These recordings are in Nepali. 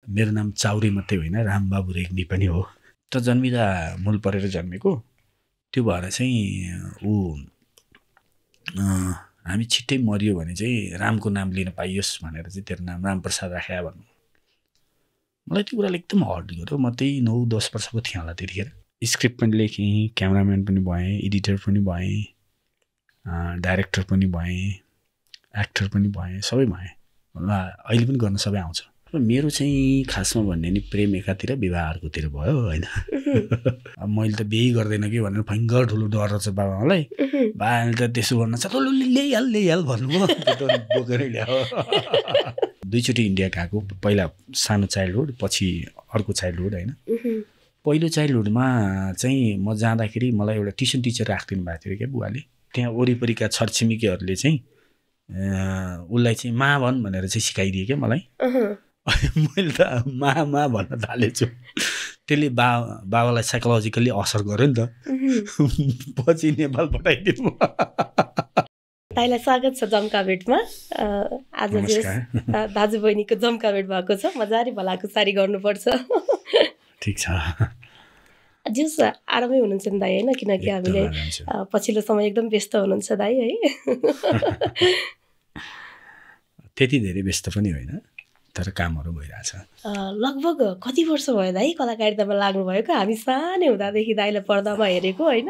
मेरो नाम चाउरी मात्रै होइन रामबाबु रेग्मी पनि हो त जन्मिँदा मूल परेर जन्मेको त्यो भएर चाहिँ ऊ हामी छिट्टै मरियो भने चाहिँ रामको नाम लिन पाइयोस् भनेर चाहिँ तेरो नाम रामप्रसाद राख्या भन्नु मलाई त्यो कुराले एकदम हर्ट गर्यो म त्यही 9-10 वर्षको थिएँ होला त्यतिखेर स्क्रिप्ट पनि लेखेँ क्यामेराम्यान पनि भएँ एडिटर पनि भएँ डाइरेक्टर पनि भएँ एक्टर पनि भएँ सबै भएँ ल अहिले पनि गर्न सबै आउँछ र मेरो चाहिँ खासमा भन्ने नि प्रेम एकातिर विवाह अर्कोतिर भयो होइन अब मैले त बिहे गर्दैन कि भनेर भयङ्कर ठुलो डर रहेछ बाबालाई बाबाले त त्यसो गर्न छ ल्याइहाल भन्नुभयो बोकेर ल्यायो 2 चोटि इन्डिया गएको पहिला सानो चाइल्डहुड पछि अर्को चाइल्डहुड होइन पहिलो चाइल्डहुडमा चाहिँ म जाँदाखेरि मलाई एउटा ट्युसन टिचर राखिदिनु भएको थियो क्या बुवाले त्यहाँ वरिपरिका छरछिमेकीहरूले चाहिँ उसलाई चाहिँ मा भन् भनेर चाहिँ सिकाइदिए क्या मलाई मैले त मा भन्न थालेछु त्यसले बाबालाई साइकोलोजिकल्ली असर गर्यो नि त पछि नेपाल पठाइदिनु दाइलाई स्वागत छ जम्का भेटमा आज दाजु बहिनीको जम्का भेट भएको छ मजाले भलाकुसारी गर्नुपर्छ ठिक छ जुस आरामै हुनुहुन्छ नि दाइ होइन किनकि हामीले पछिल्लो समय एकदम व्यस्त हुनुहुन्छ दाइ है त्यति धेरै व्यस्त पनि होइन तर कामहरू भइरहेछ लगभग कति वर्ष भयो दाइ कलाकारितामा लाग्नुभयो कि हामी सानै हुँदादेखि दाइलाई पर्दामा हेरेको होइन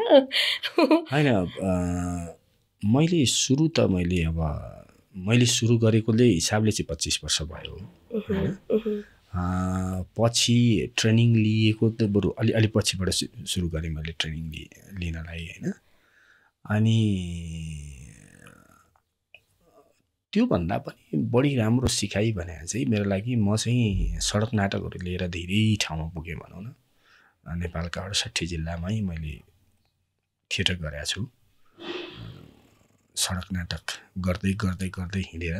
मैले सुरु गरेकोले हिसाबले चाहिँ 25 वर्ष भयो पछि ट्रेनिङ लिएको त बरु अलि पछिबाट सुरु गरेँ मैले ट्रेनिङ लिनलाई होइन अनि त्योभन्दा पनि बढी राम्रो सिकाइ भने चाहिँ मेरो लागि म चाहिँ सडक नाटकहरू लिएर धेरै ठाउँमा पुगेँ भनौँ न नेपालका 68 जिल्लामै मैले थिएटर गरेको छु सडक नाटक गर्दै हिँडेर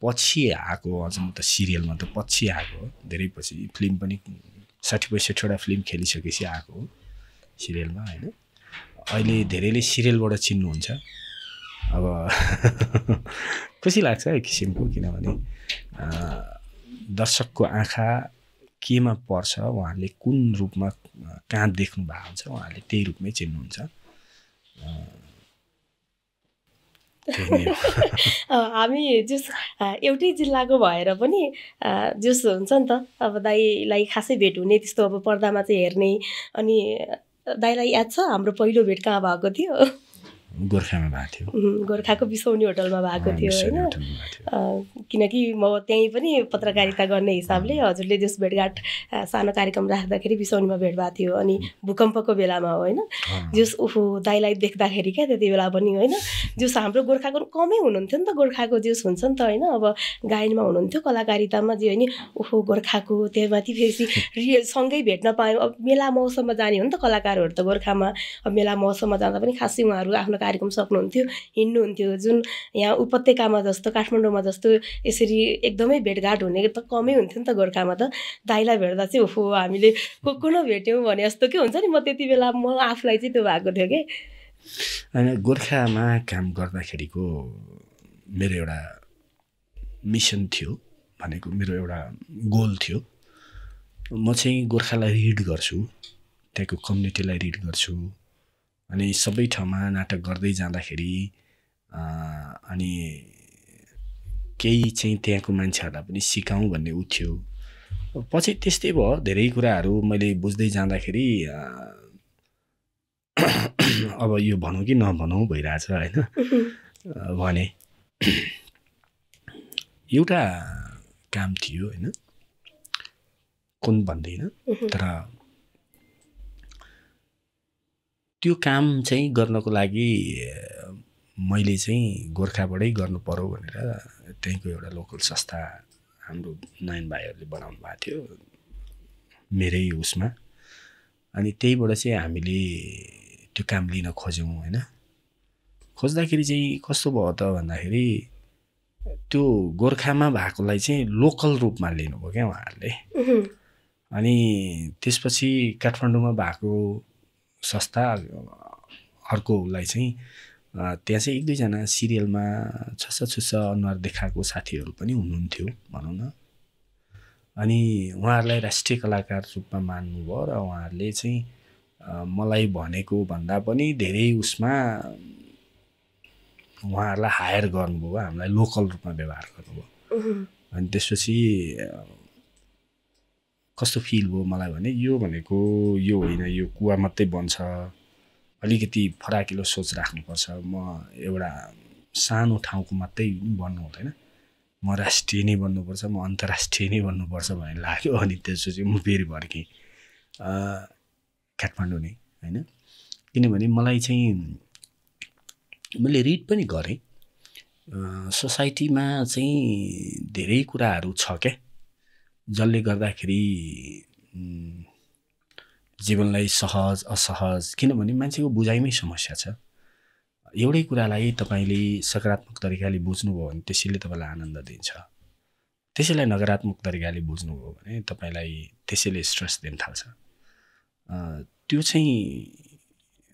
पछि आएको अझ म त सिरियलमा त पछि आएको धेरै पछि फिल्म पनि 60-65वटा फिल्म खेलिसकेपछि आएको सिरियलमा होइन अहिले धेरैले सिरियलबाट चिन्नुहुन्छ अब खुसी लाग्छ एक किसिमको किनभने दर्शकको आँखा केमा पर्छ उहाँहरूले कुन रूपमा कहाँ देख्नु भएको हुन्छ उहाँहरूले त्यही रूपमै चिन्नुहुन्छ हामी जस एउटै जिल्लाको भएर पनि जस हुन्छ नि त अब दाइलाई खासै भेट हुने त्यस्तो अब पर्दामा चाहिँ हेर्ने अनि दाइलाई याद छ हाम्रो पहिलो भेट कहाँ भएको थियो गोर्खामा भएको थियो गोर्खाको बिसौनी होटलमा भएको थियो होइन किनकि म त्यहीँ पनि पत्रकारिता गर्ने हिसाबले हजुरले जस भेटघाट सानो कार्यक्रम राख्दाखेरि बिसौनीमा भेट भएको थियो अनि भूकम्पको बेलामा हो होइन जस दाइलाई देख्दाखेरि क्या त्यति बेला पनि होइन जस हाम्रो गोर्खाको कमै हुनुहुन्थ्यो नि त गोर्खाको जस हुन्छ नि त होइन अब गायनमा हुनुहुन्थ्यो कलाकारितामा जे होइन गोर्खाको त्यहाँमाथि फेरि सँगै भेट्न पायौँ अब मेला मौसममा जाने हो नि त कलाकारहरू त गोर्खामा अब मेला मौसममा जाँदा पनि खासै उहाँहरू आफ्नो कार्यक्रम सक्नुहुन्थ्यो हिँड्नुहुन्थ्यो जुन यहाँ उपत्यकामा जस्तो काठमाडौँमा जस्तो यसरी एकदमै भेटघाट हुने त कमै हुन्थ्यो नि त गोर्खामा त दाइलाई भेट्दा चाहिँ हामीले को नभेट्यौँ भने जस्तो के हुन्छ नि म त्यति बेला म आफूलाई चाहिँ त्यो भएको थियो कि होइन गोर्खामा काम गर्दाखेरिको मेरो एउटा मिसन थियो भनेको मेरो एउटा गोल थियो म चाहिँ गोर्खालाई रिड गर्छु त्यहाँको कम्युनिटीलाई रिड गर्छु अनि सबै ठाउँमा नाटक गर्दै जाँदाखेरि अनि केही चाहिँ त्यहाँको मान्छेहरूलाई पनि सिकाउँ भन्ने उ थियो पछि त्यस्तै भयो धेरै कुराहरू मैले बुझ्दै जाँदाखेरि अब यो भनौँ कि नभनौँ भइरहेछ होइन भने एउटा काम थियो होइन कुन भन्दैन तर त्यो काम चाहिँ गर्नको लागि मैले चाहिँ गोर्खाबाटै गर्नु पर्यो भनेर त्यहीँको एउटा लोकल संस्था हाम्रो नयन भाइहरूले बनाउनु भएको थियो मेरै उसमा अनि त्यहीबाट चाहिँ हामीले त्यो काम लिन खोज्यौँ होइन खोज्दाखेरि चाहिँ कस्तो भयो त भन्दाखेरि त्यो गोर्खामा भएकोलाई चाहिँ लोकल रूपमा लिनुभयो क्या उहाँहरूले अनि त्यसपछि काठमाडौँमा भएको संस्था अर्कोलाई चाहिँ त्यहाँ चाहिँ 1-2जना सिरियलमा छुस्सा अनुहार देखाएको साथीहरू पनि हुनुहुन्थ्यो भनौँ न अनि उहाँहरूलाई राष्ट्रिय कलाकार रूपमा मान्नुभयो र उहाँहरूले चाहिँ मलाई भनेको भन्दा पनि धेरै उसमा उहाँहरूलाई हायर गर्नुभयो, हामीलाई लोकल रूपमा व्यवहार गर्नुभयो। अनि त्यसपछि कस्तो फिल भयो मलाई भने यो भनेको यो होइन, यो कुवा मात्रै बन्छ, अलिकति फराकिलो सोच राख्नुपर्छ, म एउटा सानो ठाउँको मात्रै बन्नु हुँदैन, म राष्ट्रिय नै बन्नुपर्छ, म अन्तर्राष्ट्रिय नै बन्नुपर्छ भन्ने लाग्यो। अनि त्यसपछि म फेरि फर्केँ काठमाडौँ नै होइन, किनभने मलाई चाहिँ मैले रिड पनि गरेँ, सोसाइटीमा चाहिँ धेरै कुराहरू छ क्या जसले गर्दाखेरि जीवनलाई सहज असहज, किनभने मान्छेको बुझाइमै समस्या छ। एउटै कुरालाई तपाईँले सकारात्मक तरिकाले बुझ्नुभयो भने त्यसैले तपाईँलाई आनन्द दिन्छ, त्यसैलाई नकारात्मक तरिकाले बुझ्नुभयो भने तपाईँलाई त्यसैले स्ट्रेस दिन थाल्छ। त्यो चाहिँ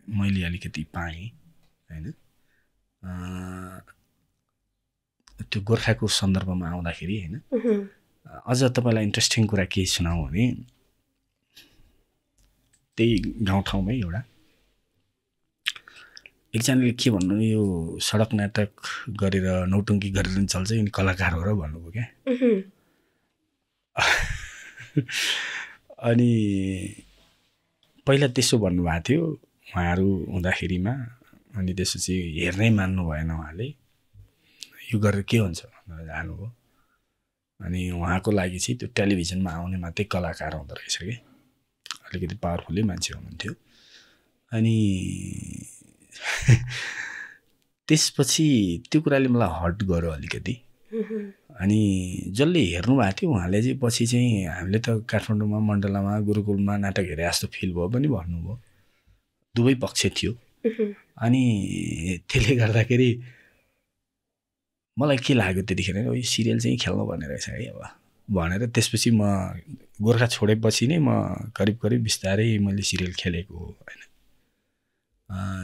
मैले अलिकति पाएँ होइन। त्यो गोर्खाको सन्दर्भमा आउँदाखेरि होइन, अझ तपाईँलाई इन्ट्रेस्टिङ कुरा के सुनाऊँ भने त्यही गाउँठाउँमै एकजनाले के भन्नु, यो सडक नाटक गरेर नौटङ्की गरेर चल्छ, यिनी कलाकार हो र भन्नुभयो क्या। अनि पहिला त्यसो भन्नुभएको थियो उहाँहरू हुँदाखेरिमा, अनि त्यसपछि हेर्नै मान्नु भएन उहाँले, यो गरेर के हुन्छ भनेर जानुभयो। अनि उहाँको लागि चाहिँ त्यो टेलिभिजनमा आउने मात्रै कलाकार हुँदो रहेछ कि, अलिकति पावरफुलै मान्छे हुनुहुन्थ्यो। अनि त्यसपछि त्यो कुराले मलाई हर्ट गर्यो अलिकति। अनि जसले हेर्नु भएको थियो उहाँले चाहिँ पछि चाहिँ हामीले त काठमाडौँमा मण्डलामा गुरुकुलमा नाटक हेरे जस्तो फिल भयो पनि भन्नुभयो, दुवै पक्ष थियो। अनि त्यसले गर्दाखेरि मलाई के लाग्यो त्यतिखेर, यो सिरियल चाहिँ खेल्नु भन्ने रहेछ है अब भनेर, त्यसपछि म गोर्खा छोडेपछि नै म करिब बिस्तारै मैले सिरियल खेलेको हो होइन।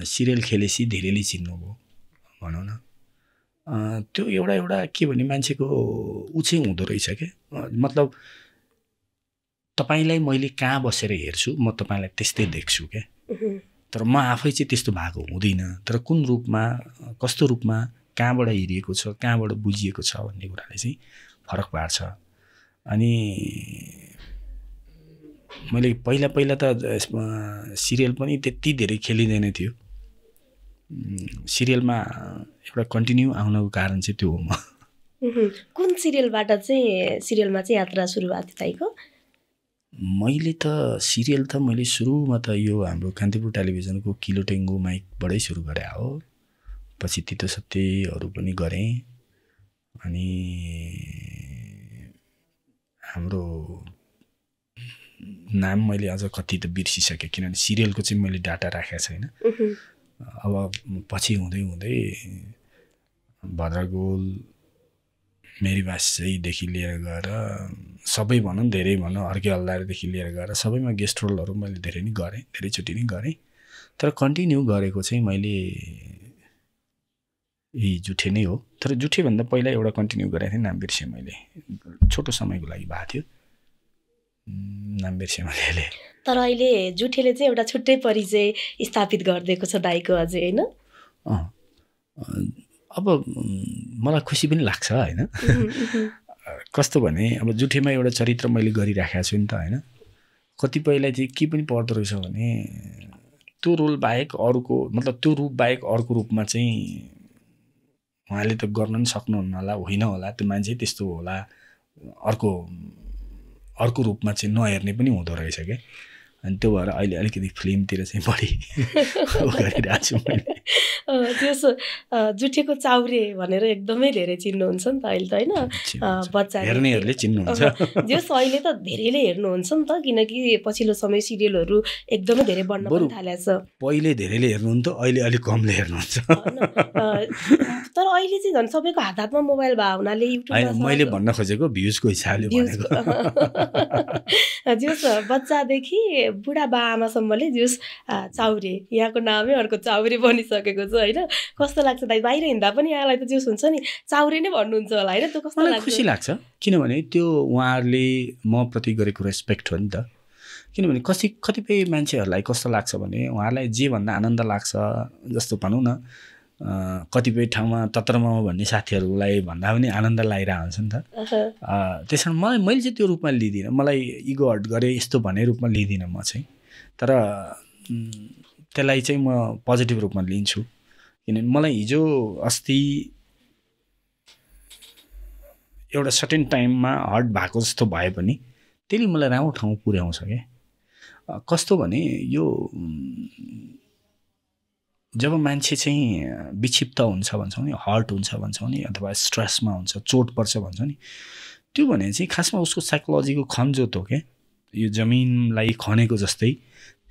सिरियल खेलेपछि धेरैले चिन्नुभयो भनौँ न। त्यो एउटा के भने मान्छेको ऊ चाहिँ हुँदो रहेछ क्या, मतलब तपाईँलाई मैले कहाँ बसेर हेर्छु म तपाईँलाई त्यस्तै देख्छु क्या, तर म आफै चाहिँ त्यस्तो भएको हुँदैन, तर कुन रूपमा कस्तो रूपमा कहाँबाट हेरिएको छ कहाँबाट बुझिएको छ भन्ने कुराले चाहिँ फरक पार्छ। अनि मैले पहिला त सिरियल पनि त्यति धेरै खेलिँदैन थियो, सिरियलमा एउटा कन्टिन्यू आउनको कारण चाहिँ त्यो हो। म कुन सिरियलबाट चाहिँ सिरियलमा चाहिँ यात्रा सुरु भएको थियो तपाईँको? मैले त सिरियल त मैले सुरुमा त यो हाम्रो कान्तिपुर टेलिभिजनको किलो टेङ्गो माइकबाटै सुरु गरे हो, पछि तितो सत्यहरू पनि गरेँ। अनि हाम्रो नाम मैले अझ कति त बिर्सिसकेँ, किनभने सिरियलको चाहिँ मैले डाटा राखेको छैन। अब पछि हुँदै भद्रगोल मेरी बासैदेखि लिएर गएर सबै भनौँ धेरै भनौँ हर्के हल्दारदेखि लिएर गएर सबैमा गेस्ट रोलहरू मैले धेरै नै गरेँ, धेरैचोटि नै गरेँ। तर कन्टिन्यू गरेको चाहिँ मैले यही जुठे नै हो। तर जुठेभन्दा पहिला एउटा कन्टिन्यू गरेको थिएँ, नाम बिर्सेँ मैले, छोटो समयको लागि भएको थियो, नाम बिर्सेँ मैले। तर अहिले जुठेले चाहिँ एउटा छुट्टै परिचय स्थापित गरिदिएको छ दाइको अझै होइन। अब मलाई खुसी पनि लाग्छ होइन। कस्तो भने अब जुठेमा एउटा चरित्र मैले गरिराखेको छु नि त होइन। कतिपयलाई चाहिँ के पनि पर्दो रहेछ भने त्यो रोल बाहेक अरूको, मतलब त्यो रूप बाहेक अर्को रूपमा चाहिँ उहाँले त गर्न पनि सक्नुहुन्न होला, होइन होला, त्यो मान्छे त्यस्तो होला, अर्को रूपमा चाहिँ नहेर्ने पनि हुँदो रहेछ क्या। अनि त्यो भएर अहिले अलिकति फिल्मतिर चाहिँ बढी गरिरहेको छु मैले। त्यसो जुठेको चाउरे भनेर एकदमै धेरै चिन्नुहुन्छ नि त अहिले त होइन, बच्चा हेर्नेहरूले चिन्नुहुन्छ। जस अहिले त धेरैले हेर्नुहुन्छ नि त, किनकि पछिल्लो समय सिरियलहरू एकदमै धेरै बढ्न पनि थालेको छ। पहिले धेरैले हेर्नुहुन्थ्यो, अहिले अलिक कमले हेर्नुहुन्छ। तर अहिले चाहिँ झन् सबैको हातमा मोबाइल भएको हुनाले युट्युबमा मैले भन्न खोजेको भ्युजको हिसाबले भनेको। जस बच्चादेखि बुढा बाआमासम्मले जस चाउरे यहाँको नामै अर्को चाउरे बनिसकेको छ होइन कस्तो लाग्छ दाइ बाहिर हिँड्दा पनि यहाँलाई त जस हुन्छ नि चाउरे नै भन्नुहुन्छ होला होइन त्यो कस्तो लाग्छ खुसी लाग्छ किनभने त्यो उहाँहरूले म प्रति गरेको रेस्पेक्ट हो नि त किनभने कतिपय मान्छेहरूलाई कस्तो लाग्छ भने उहाँहरूलाई जे भन्दा आनन्द लाग्छ जस्तो भनौँ न कतिपय ठाउँमा तत्रमा भन्ने साथीहरूलाई भन्दा पनि आनन्द लागिरहेको हुन्छ नि त त्यस कारण मैले चाहिँ त्यो रूपमा लिँदिनँ मलाई इगो हर्ट गरेँ यस्तो भन्ने रूपमा लिँदिनँ म चाहिँ तर त्यसलाई चाहिँ म पोजिटिभ रूपमा लिन्छु किनभने मलाई हिजो अस्ति एउटा सर्टेन टाइममा हर्ट भएको जस्तो भए पनि त्यसले मलाई राम्रो ठाउँ पुर्याउँछ क्या कस्तो भने यो जब मान्छे चाहिँ विक्षिप्त हुन्छ भन्छौँ नि हर्ट हुन्छ भन्छौँ नि अथवा स्ट्रेसमा हुन्छ चोट पर्छ भन्छौँ नि त्यो भने चाहिँ खासमा उसको साइकोलोजीको खनजोत हो क्या यो जमिनलाई खनेको जस्तै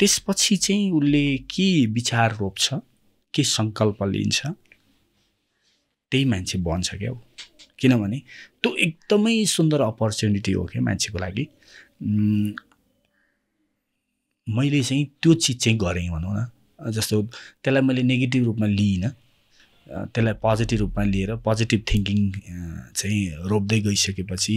त्यसपछि चाहिँ उसले के विचार रोप्छ के सङ्कल्प लिन्छ त्यही मान्छे बन्छ क्या हो किनभने त्यो एकदमै सुन्दर अपर्च्युनिटी हो क्या मान्छेको लागि मैले चाहिँ त्यो चिज चाहिँ गरेँ भनौँ न जस्तो त्यसलाई मैले नेगेटिभ रूपमा लिइनँ त्यसलाई पोजिटिभ रूपमा लिएर पोजिटिभ थिङ्किङ चाहिँ रोप्दै गइसकेपछि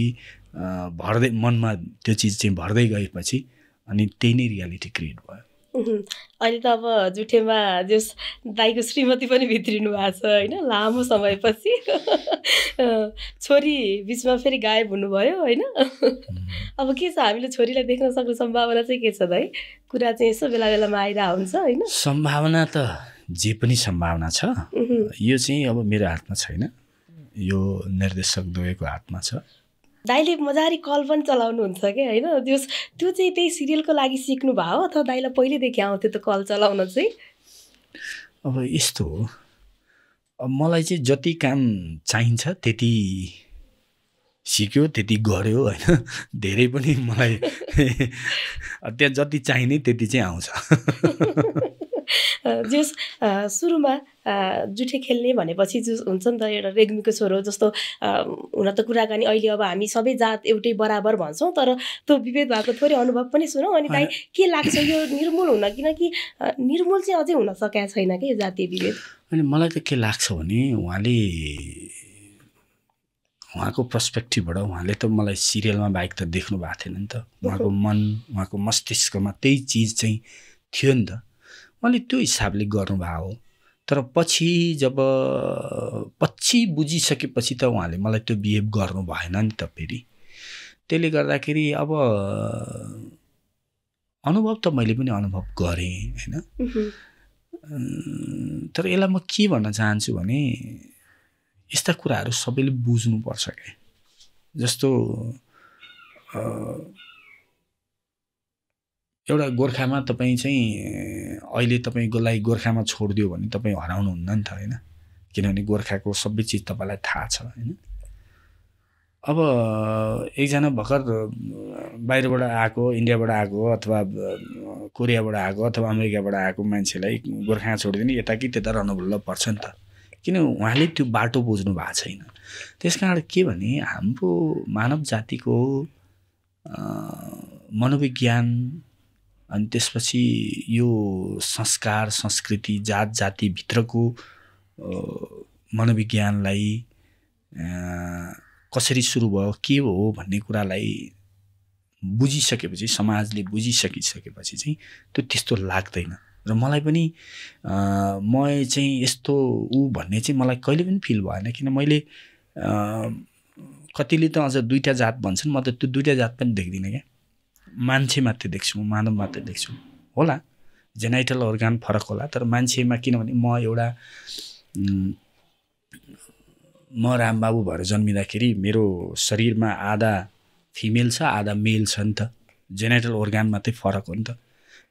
भर्दै मनमा त्यो चिज चाहिँ भर्दै गएपछि अनि त्यही नै रियालिटी क्रिएट भयो अहिले त अब जुठेमा जस दाइको श्रीमती पनि भित्रिनु भएको छ होइन लामो समयपछि छोरी बिचमा फेरि गायब हुनुभयो होइन अब के छ हामीले छोरीलाई देख्न सक्ने सम्भावना चाहिँ के छ दाइ कुरा चाहिँ यसो बेला बेलामा आइरहेको हुन्छ होइन सम्भावना त जे पनि सम्भावना छ यो चाहिँ अब मेरो हातमा छैन यो निर्देशक द्वयको हातमा छ दाइले मजारी कल पनि चलाउनुहुन्छ क्या होइन त्यो चाहिँ त्यही सिरियलको लागि सिक्नु भयो अथवा दाइलाई पहिलेदेखि आउँथ्यो त कल चलाउन चाहिँ अब यस्तो हो अब मलाई चाहिँ जति काम चाहिन्छ त्यति सिक्यो त्यति गर्यो होइन धेरै पनि मलाई त्यहाँ जति चाहिने त्यति चाहिँ आउँछ जस सुरुमा जुठे खेल्ने भनेपछि जो हुन्छ नि त एउटा रेग्मीको छोरो जस्तो हुन त कुराकानी अहिले अब हामी सबै जात एउटै बराबर भन्छौँ तर त्यो विभेद भएको थोरै अनुभव पनि सुनौँ अनि दाइ के लाग्छ यो निर्मूल हुन किनकि निर्मूल चाहिँ अझै हुन सकेको छैन कि यो जातीय विभेद अनि मलाई त के लाग्छ भने उहाँको पर्सपेक्टिभबाट उहाँले त मलाई सिरियलमा बाहेक त देख्नु भएको थिएन नि त उहाँको मन उहाँको मस्तिष्कमा त्यही चिज चाहिँ थियो नि त मैले त्यो हिसाबले गर्नुभएको हो तर पछि बुझिसकेपछि त उहाँले मलाई त्यो बिहेभ गर्नु भएन नि त फेरि त्यसले गर्दाखेरि अब अनुभव त मैले पनि अनुभव गरेँ होइन तर यसलाई म के भन्न चाहन्छु भने यस्ता कुराहरू सबैले बुझ्नुपर्छ क्या जस्तो एउटा गोर्खामा तपाईँ चाहिँ अहिले तपाईँकोलाई गोर्खामा छोडिदियो भने तपाईँ हराउनुहुन्न नि त होइन किनभने गोर्खाको सबै चिज तपाईँलाई थाहा छ होइन अब एकजना भर्खर बाहिरबाट आएको इन्डियाबाट आएको अथवा कोरियाबाट आएको अथवा अमेरिकाबाट आएको मान्छेलाई गोर्खा छोडिदिने यता कि त्यता रहनुभुल्ल पर्छ नि त किन उहाँले त्यो बाटो बुझ्नु भएको छैन त्यस कारण के भने हाम्रो मानव जातिको मनोविज्ञान अनि त्यसपछि यो संस्कार संस्कृति जात जातिभित्रको मनोविज्ञानलाई कसरी सुरु भयो के हो भन्ने कुरालाई बुझिसकेपछि समाजले बुझिसकिसकेपछि चाहिँ त्यो त्यस्तो लाग्दैन र मलाई पनि म चाहिँ यस्तो भन्ने चाहिँ मलाई कहिले पनि फिल भएन किन मैले कतिले त अझ दुईटा जात भन्छन् म त त्यो दुईटा जात पनि देख्दिनँ क्या मान्छे मात्रै देख्छु मानव मात्रै देख्छु होला जेनाइटल अर्गान फरक होला तर मान्छेमा किनभने म रामबाबु भएर जन्मिँदाखेरि मेरो शरीरमा आधा फिमेल छ आधा मेल छ नि त जेनाइटल अर्गान मात्रै फरक हो नि त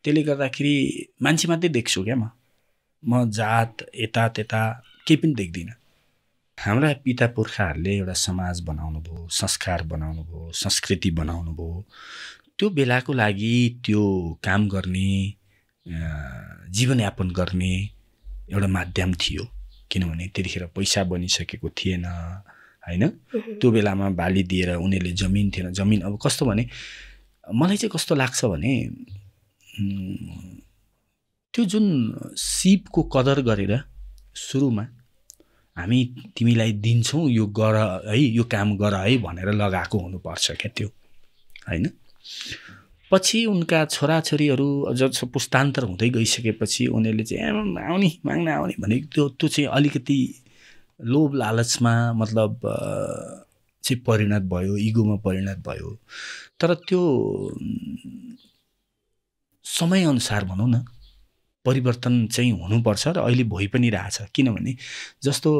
त्यसले गर्दाखेरि मान्छे मात्रै देख्छु क्या म जात यता त्यता केही पनि देख्दिनँ हाम्रा पिता पुर्खाहरूले एउटा समाज बनाउनु भयो संस्कार बनाउनु भयो संस्कृति बनाउनु भयो त्यो बेलाको लागि त्यो काम गर्ने जीवनयापन गर्ने एउटा माध्यम थियो किनभने त्यतिखेर पैसा बनिसकेको थिएन हैन त्यो बेलामा बाली दिएर उनीहरूले जमिन थिएन जमिन अब कस्तो भने मलाई चाहिँ कस्तो लाग्छ भने त्यो जुन सिपको कदर गरेर सुरुमा हामी तिमीलाई दिन्छौँ यो गर है यो काम गर है भनेर लगाएको हुनुपर्छ क्या त्यो हैन। पछि उनका छोराछोरीहरू जब पुस्तान्तर हुँदै गइसकेपछि उनीहरूले चाहिँ आउने माग्न आउने भने त्यो चाहिँ अलिकति लोभ लालचमा मतलब चाहिँ परिणत भयो, इगोमा परिणत भयो। तर त्यो समयअनुसार भनौँ न परिवर्तन चाहिँ हुनुपर्छ र अहिले भइ पनि रहेछ। किनभने जस्तो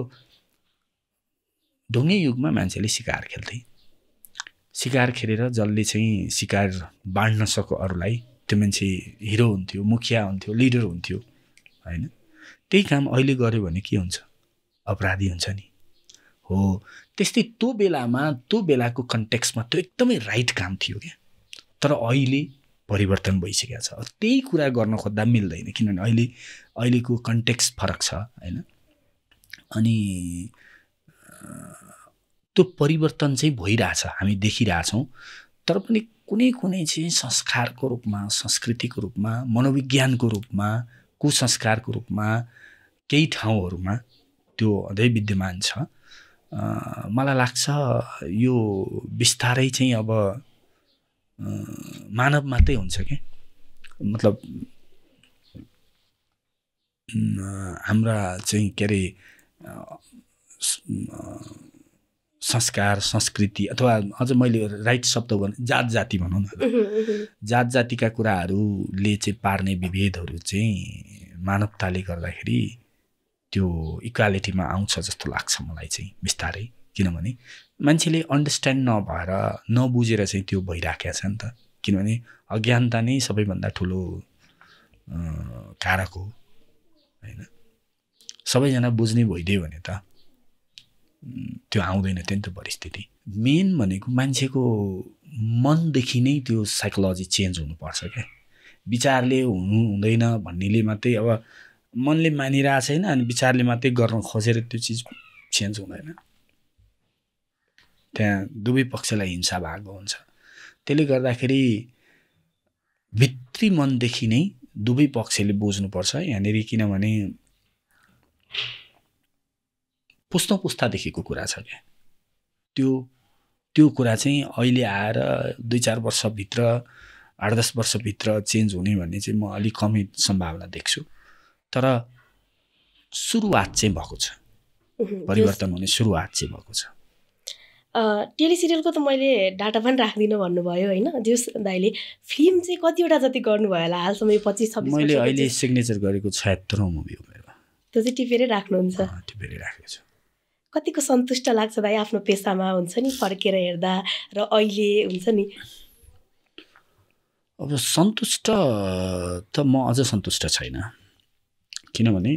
ढुङ्गे युगमा मान्छेले शिकार खेल्थे, शिकार खेलेर जसले चाहिँ शिकार बाँड्न सक्यो अरूलाई त्यो मान्छे हिरो हुन्थ्यो, मुखिया हुन्थ्यो, लिडर हुन्थ्यो हैन। त्यही काम अहिले गर्यो भने के हुन्छ, अपराधी हुन्छ नि। हो त्यस्तै त्यो बेलामा त्यो बेलाको कन्टेक्स्टमा त्यो एकदमै राइट काम थियो क्या। तर अहिले परिवर्तन भइसकेको छ, त्यही कुरा गर्न खोज्दा मिल्दैन किनभने अहिलेको कन्टेक्स्ट फरक छ हैन। अनि त्यो परिवर्तन चाहिँ भइरहेछ, हामी देखिरहेछौँ। तर पनि कुनै कुनै चाहिँ संस्कारको रूपमा, संस्कृतिको रूपमा, मनोविज्ञानको रूपमा, कुसंस्कारको रूपमा केही ठाउँहरूमा त्यो अझै विद्यमान छ। मलाई लाग्छ यो बिस्तारै चाहिँ अब मानव मात्रै हुन्छ क्या। मतलब हाम्रा चाहिँ के अरे संस्कार संस्कृति अथवा अझ मैले राइट शब्द भने जात जाति भनौँ न, जात जातिका कुराहरूले चाहिँ पार्ने विभेदहरू चाहिँ मानवताले गर्दाखेरि त्यो इक्वालिटीमा आउँछ जस्तो लाग्छ मलाई चाहिँ बिस्तारै। किनभने मान्छेले अन्डरस्ट्यान्ड नभएर नबुझेर चाहिँ त्यो भइराखेको छ नि त। किनभने अज्ञानता नै सबैभन्दा ठुलो कारक हो हैन। सबैजना बुझ्ने भइदियो भने त त्यो आउँदैन थियो नि त परिस्थिति। मेन भनेको मान्छेको मनदेखि नै त्यो साइकोलोजी चेन्ज हुनुपर्छ क्या। विचारले हुँदैन भन्नेले मात्रै अब मनले मानिरहेको छैन अनि विचारले मात्रै गर्न खोजेर त्यो चिज चेन्ज हुँदैन। त्यहाँ दुवै पक्षलाई हिंसा भएको हुन्छ। त्यसले गर्दाखेरि भित्री मनदेखि नै दुवै पक्षले बुझ्नुपर्छ यहाँनिर। किनभने पुस्तादेखिको कुरा छ क्या। त्यो कुरा चाहिँ अहिले आएर 2-4 वर्षभित्र 8-10 वर्षभित्र चेन्ज हुने भन्ने चाहिँ म अलिक कमै सम्भावना देख्छु। तर सुरुवात चाहिँ भएको छ, परिवर्तन हुने सुरुवात चाहिँ भएको छ। टेलिसिरियलको त मैले डाटा पनि राख्दिनँ भन्नुभयो होइन जोस दाइले। फिल्म चाहिँ कतिवटा जति गर्नुभयो होला हालसम्म? 25-26 मैले अहिले सिग्नेचर गरेको 76औं मुभी हो मेरो। त्यो चाहिँ टिपेरै राख्नुहुन्छ? टिपेरै राखेको छु। कतिको सन्तुष्ट लाग्छ दाइ आफ्नो पेसामा हुन्छ नि फर्केर हेर्दा र अहिले हुन्छ नि? अब सन्तुष्ट त म अझ सन्तुष्ट छैन। किनभने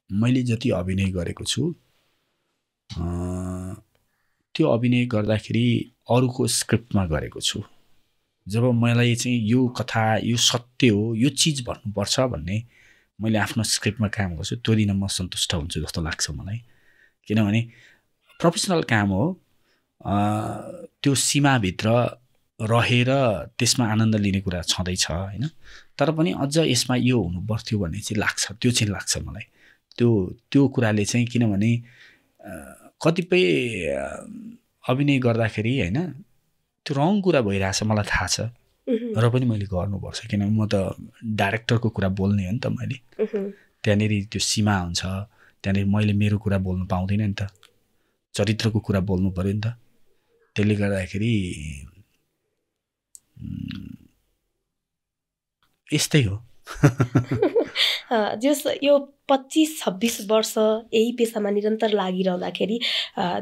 मैले जति अभिनय गरेको छु त्यो अभिनय गर्दाखेरि अरूको स्क्रिप्टमा गरेको छु। जब मलाई चाहिँ यो कथा यो सत्य हो यो चिज भन्नुपर्छ भन्ने मैले आफ्नो स्क्रिप्टमा काम गर्छु त्यो दिन म सन्तुष्ट हुन्छु जस्तो लाग्छ मलाई। किनभने प्रोफेसनल काम हो, त्यो सीमाभित्र रहेर त्यसमा आनन्द लिने कुरा छँदैछ होइन। तर पनि अझ यसमा यो हुनुपर्थ्यो भन्ने चाहिँ लाग्छ, त्यो चाहिँ लाग्छ मलाई। त्यो कुराले चाहिँ किनभने कतिपय अभिनय गर्दाखेरि होइन त्यो रङ कुरा भइरहेछ मलाई थाहा छ, र पनि मैले गर्नुपर्छ। किनभने म त डाइरेक्टरको कुरा बोल्ने हो नि त मैले। त्यहाँनिर त्यो सीमा हुन्छ, त्यहाँनिर मैले मेरो कुरा बोल्नु पाउँदैन नि त, चरित्रको कुरा बोल्नु पऱ्यो नि त। त्यसले गर्दाखेरि यस्तै हो। जस यो 25-26 वर्ष यही पेसामा निरन्तर लागिरहँदाखेरि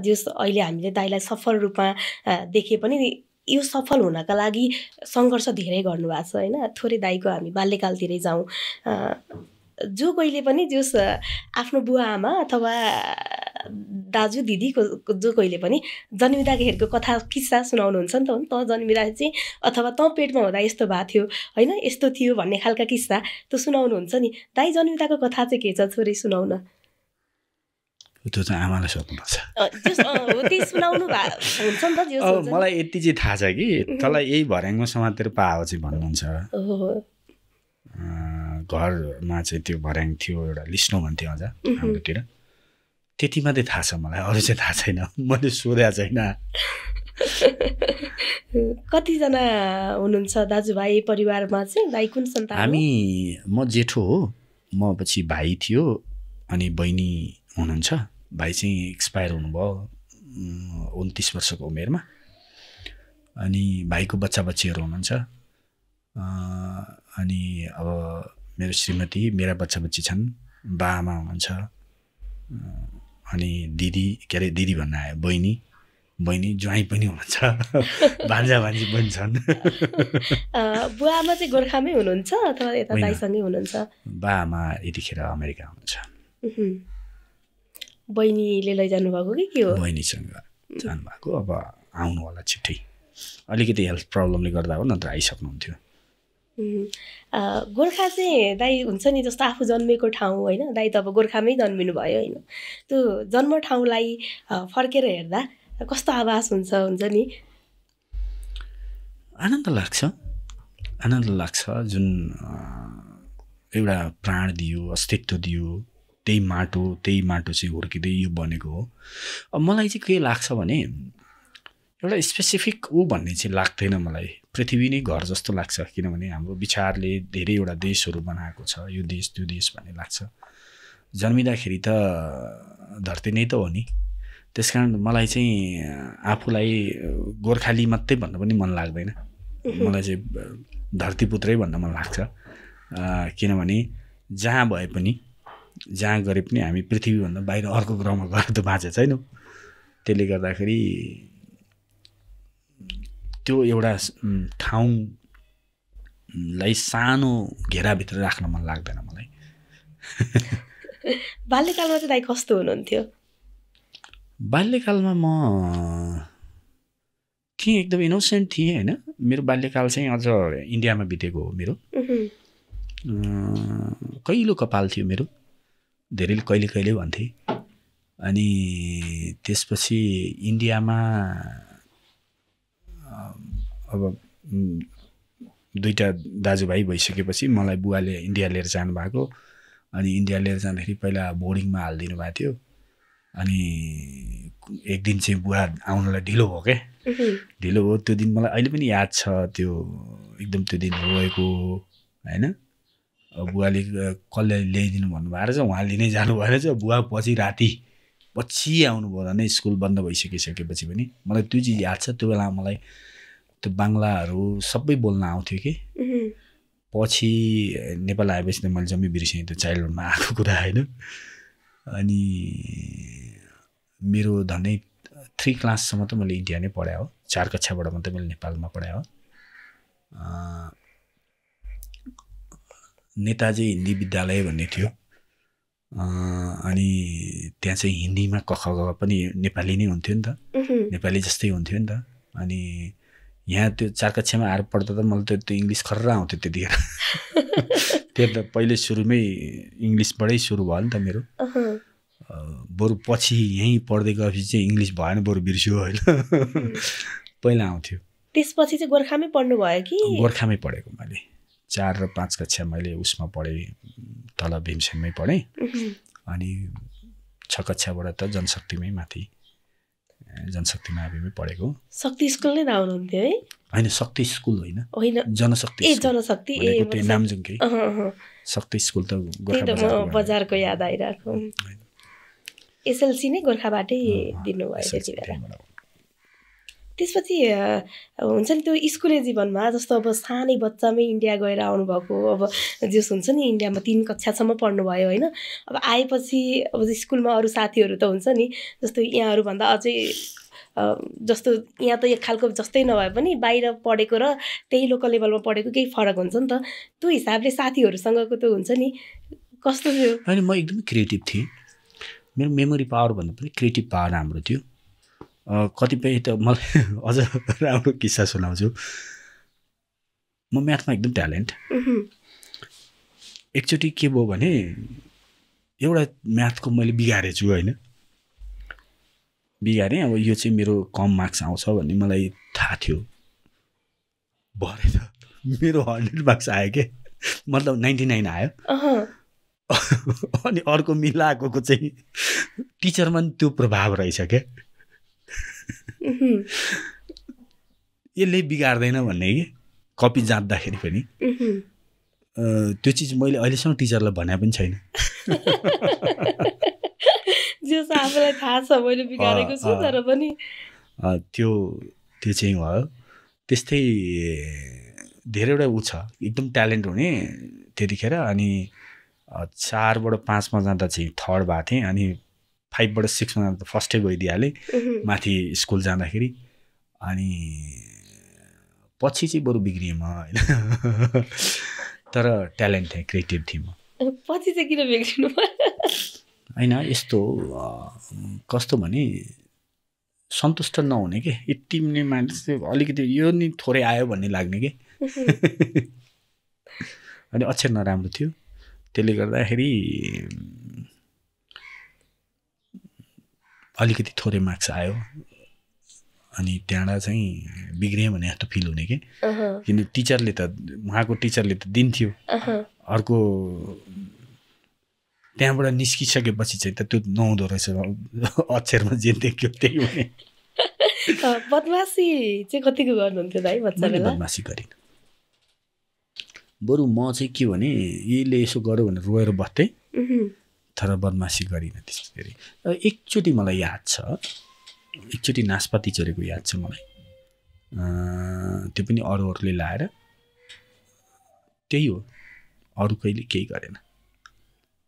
जस अहिले हामीले दाइलाई सफल रूपमा देखे पनि यो सफल हुनका लागि सङ्घर्ष धेरै गर्नुभएको छ होइन। थोरै दाइको हामी बाल्यकालतिरै जाउँ। जो कहिले पनि जस आफ्नो बुवा आमा अथवा दाजु दिदीको जो कहिले पनि जन्मिँदाखेरिको कथा किस्सा सुनाउनुहुन्छ नि त। हो नि त जन्मिँदा चाहिँ अथवा तँ पेटमा हुँदा यस्तो भएको थियो होइन यस्तो थियो भन्ने खालका किस्सा त्यो सुनाउनुहुन्छ नि। दाइ जन्मिँदाको कथा चाहिँ के छ थोरै सुनाउन? त्यो चाहिँ आमालाई सोध्नुपर्छ। त्यही सुनाउनु हुन्छ नि त। मलाई यति चाहिँ थाहा छ कि तँलाई यही भर्याङमा समातेर पाएको चाहिँ भन्नुहुन्छ। घरमा चाहिँ त्यो भर्याङ थियो एउटा लिस्नो भन्थ्यो अझ हाम्रोतिर त्यति मात्रै थाहा छ मलाई अरू चाहिँ थाहा छैन मैले सोधेको छैन कतिजना हुनुहुन्छ दाजुभाइ परिवारमा चाहिँ दाइ कुन सन्तान हामी म जेठो हो म पछि भाइ थियो अनि बहिनी हुनुहुन्छ भाइ चाहिँ एक्सपायर हुनुभयो 29 वर्षको उमेरमा अनि भाइको बच्चा बच्चीहरू हुनुहुन्छ अनि अब मेरो श्रीमती मेरा बच्चा बच्ची छन् बाआमा हुनुहुन्छ अनि दिदी के अरे दिदी भन्न आयो बहिनी ज्वाइँ पनि हुनुहुन्छ भान्जा भान्जी पनि छन् बुवामा चाहिँ गोर्खामै हुनुहुन्छ अथवा यता दाइसँगै हुनुहुन्छ बाआमा यतिखेर अमेरिका हुनुहुन्छ बहिनीले लैजानु भएको कि हो बहिनीसँग जानुभएको अब आउनु होला छिट्टै अलिकति हेल्थ प्रब्लमले गर्दा हो नत्र आइसक्नुहुन्थ्यो गोर्खा चाहिँ दाइ हुन्छ नि जस्तो आफू जन्मेको ठाउँ होइन दाइ त अब गोर्खामै जन्मिनु भयो होइन त्यो जन्म ठाउँलाई फर्केर हेर्दा कस्तो आभास हुन्छ नि आनन्द लाग्छ जुन एउटा प्राण दियो अस्तित्व दियो त्यही माटो चाहिँ हुर्किँदै यो बनेको हो अब मलाई चाहिँ के लाग्छ भने एउटा स्पेसिफिक भन्ने चाहिँ लाग्दैन मलाई पृथ्वी नै घर जस्तो लाग्छ किनभने हाम्रो विचारले धेरैवटा देशहरू बनाएको छ यो देश त्यो देश भन्ने लाग्छ जन्मिँदाखेरि त धरती नै त हो नि त्यसकारण मलाई चाहिँ आफूलाई गोर्खाली मात्रै भन्न पनि मन लाग्दैन मलाई चाहिँ धरतीपुत्रै भन्न मन लाग्छ किनभने जहाँ भए पनि जहाँ गरे पनि हामी पृथ्वीभन्दा बाहिर अर्को ग्रहमा गएर त बाँचेको छैनौँ त्यसले गर्दाखेरि त्यो एउटा ठाउँलाई सानो घेराभित्र राख्न मन लाग्दैन मलाई बाल्यकालमा चाहिँ दाइ कस्तो हुनुहुन्थ्यो बाल्यकालमा म थिएँ एकदम इनोसेन्ट थिएँ होइन मेरो बाल्यकाल चाहिँ अझ इन्डियामा बितेको हो मेरो कैलो कपाल थियो मेरो धेरैले कहिले भन्थे अनि त्यसपछि इन्डियामा अब दुईवटा दाजुभाइ भइसकेपछि मलाई बुवाले इन्डिया लिएर जानुभएको अनि इन्डिया लिएर जाँदाखेरि पहिला बोर्डिङमा हालिदिनु भएको थियो अनि एक दिन चाहिँ बुवा आउनलाई ढिलो भयो क्या ढिलो भयो त्यो दिन मलाई अहिले पनि याद छ त्यो एकदम त्यो दिन रोएको होइन बुवाले कसले ल्याइदिनु भन्नुभएको रहेछ उहाँले नै जानु भएर चाहिँ बुवा पछि राति पछि आउनुभयो भने स्कुल बन्द भइसकेपछि पनि मलाई त्यो चिज याद छ त्यो बेला मलाई त्यो बाङ्लाहरू सबै बोल्न आउँथ्यो कि पछि नेपाल आएपछि त मैले जम्मै बिर्सेँ त्यो चाइल्डहुडमा आएको कुरा होइन अनि मेरो धनै 3 क्लाससम्म त मैले इन्डिया नै पढाएँ हो 4 कक्षाबाट मात्रै मैले नेपालमा पढाएँ हो नेताजी हिन्दी विद्यालय भन्ने थियो अनि त्यहाँ चाहिँ हिन्दीमा क ख ग पनि नेपाली नै हुन्थ्यो नि त नेपाली जस्तै हुन्थ्यो नि त अनि यहाँ त्यो 4 कक्षामा आएर पढ्दा त मलाई त्यो इङ्ग्लिस खर्र आउँथ्यो त्यतिखेर त्यो त पहिले सुरुमै इङ्ग्लिसबाटै सुरु भयो नि त मेरो बरु पछि यहीँ पढ्दै गएपछि चाहिँ इङ्ग्लिस भएन बरु बिर्स्यो होइन पहिला आउँथ्यो त्यसपछि चाहिँ गोर्खामै पढ्नु भयो कि गोर्खामै पढेको मैले 4 र 5 कक्षा मैले उसमा पढेँ तल भीमसेनमै पढेँ अनि 6 कक्षाबाट त जनशक्तिमै माथि जनशक्ति माविमै पढेको शक्ति स्कुल नै आउनुहुन्थ्यो है होइन शक्ति स्कुल होइन जनशक्ति जनशक्ति नामजुङकै शक्ति स्कुल त गोर्खा बजारको याद आइरहेको एसएलसी नै गोर्खाबाटै दिनुभयो त्यति बेला त्यसपछि हुन्छ नि त्यो स्कुले जीवनमा जस्तो अब सानै बच्चामै इन्डिया गएर आउनुभएको अब जस हुन्छ नि इन्डियामा 3 कक्षासम्म पढ्नुभयो होइन अब आएपछि अब स्कुलमा अरू साथीहरू त हुन्छ नि जस्तो यहाँहरूभन्दा अझै जस्तो यहाँ त एक खालको जस्तै नभए पनि बाहिर पढेको र त्यही लोकल लेभलमा पढेको केही फरक हुन्छ नि त त्यो हिसाबले साथीहरूसँगको त हुन्छ नि कस्तो थियो होइन म एकदमै क्रिएटिभ थिएँ मेरो मेमोरी पावर भन्दा पनि क्रिएटिभ पावर राम्रो थियो कतिपय त मलाई अझ राम्रो किस्सा सुनाउँछु म म्याथमा एकदम ट्यालेन्ट एकचोटि के भयो भने एउटा म्याथको मैले बिगारेछु होइन बिगारेँ अब यो चाहिँ मेरो कम मार्क्स आउँछ भन्ने मलाई थाहा थियो भरे त मेरो 100 मार्क्स आयो के मतलब 99 आयो अनि अर्को मिलाएको चाहिँ टिचरमा नि त्यो प्रभाव रहेछ क्या यसले बिगार्दैन भन्ने कि कपी जाँच्दाखेरि पनि त्यो चिज मैले अहिलेसम्म टिचरलाई भने पनि छैन आफूलाई थाहा छ मैले बिगारेको छु तर पनि त्यो चाहिँ भयो त्यस्तै धेरैवटा ऊ छ एकदम ट्यालेन्ट हुने त्यतिखेर अनि 4 बाट 5 मा जाँदा चाहिँ थर्ड भएको थिएँ अनि 5 बाट 6 मा जाँदा फर्स्टै गइदिहालेँ माथि स्कुल जाँदाखेरि अनि पछि चाहिँ बरु बिग्रिएँ म होइन तर ट्यालेन्ट थिएँ क्रिएटिभ थिएँ म पछि चाहिँ किन बिग्रिनु होइन यस्तो कस्तो भने सन्तुष्ट नहुने के यति नै मान्छे अलिकति यो नि थोरै आयो भन्ने लाग्ने के अनि अक्षर नराम्रो थियो त्यसले गर्दाखेरि अलिकति थोरै मार्क्स आयो अनि त्यहाँबाट चाहिँ बिग्रिएँ भने जस्तो फिल हुने कि किन टिचरले त उहाँको टिचरले त दिन्थ्यो अर्को त्यहाँबाट निस्किसकेपछि चाहिँ त त्यो नहुँदो रहेछ अक्षरमा जे देख्यो त्यही हुने बदमासी चाहिँ कतिको गर्नुहुन्थ्यो दाइ बच्चा बेला बदमासी गरिन बरु म चाहिँ के भने यसले यसो गर्यो भनेर रोएर बस्थेँ तर बदमासी गरिन त्यस्तो धेरै एकचोटि मलाई याद छ एकचोटि नास्पाती चोरेको याद छ मलाई त्यो पनि अरूहरूले लाएर त्यही हो अरू कहिले केही गरेन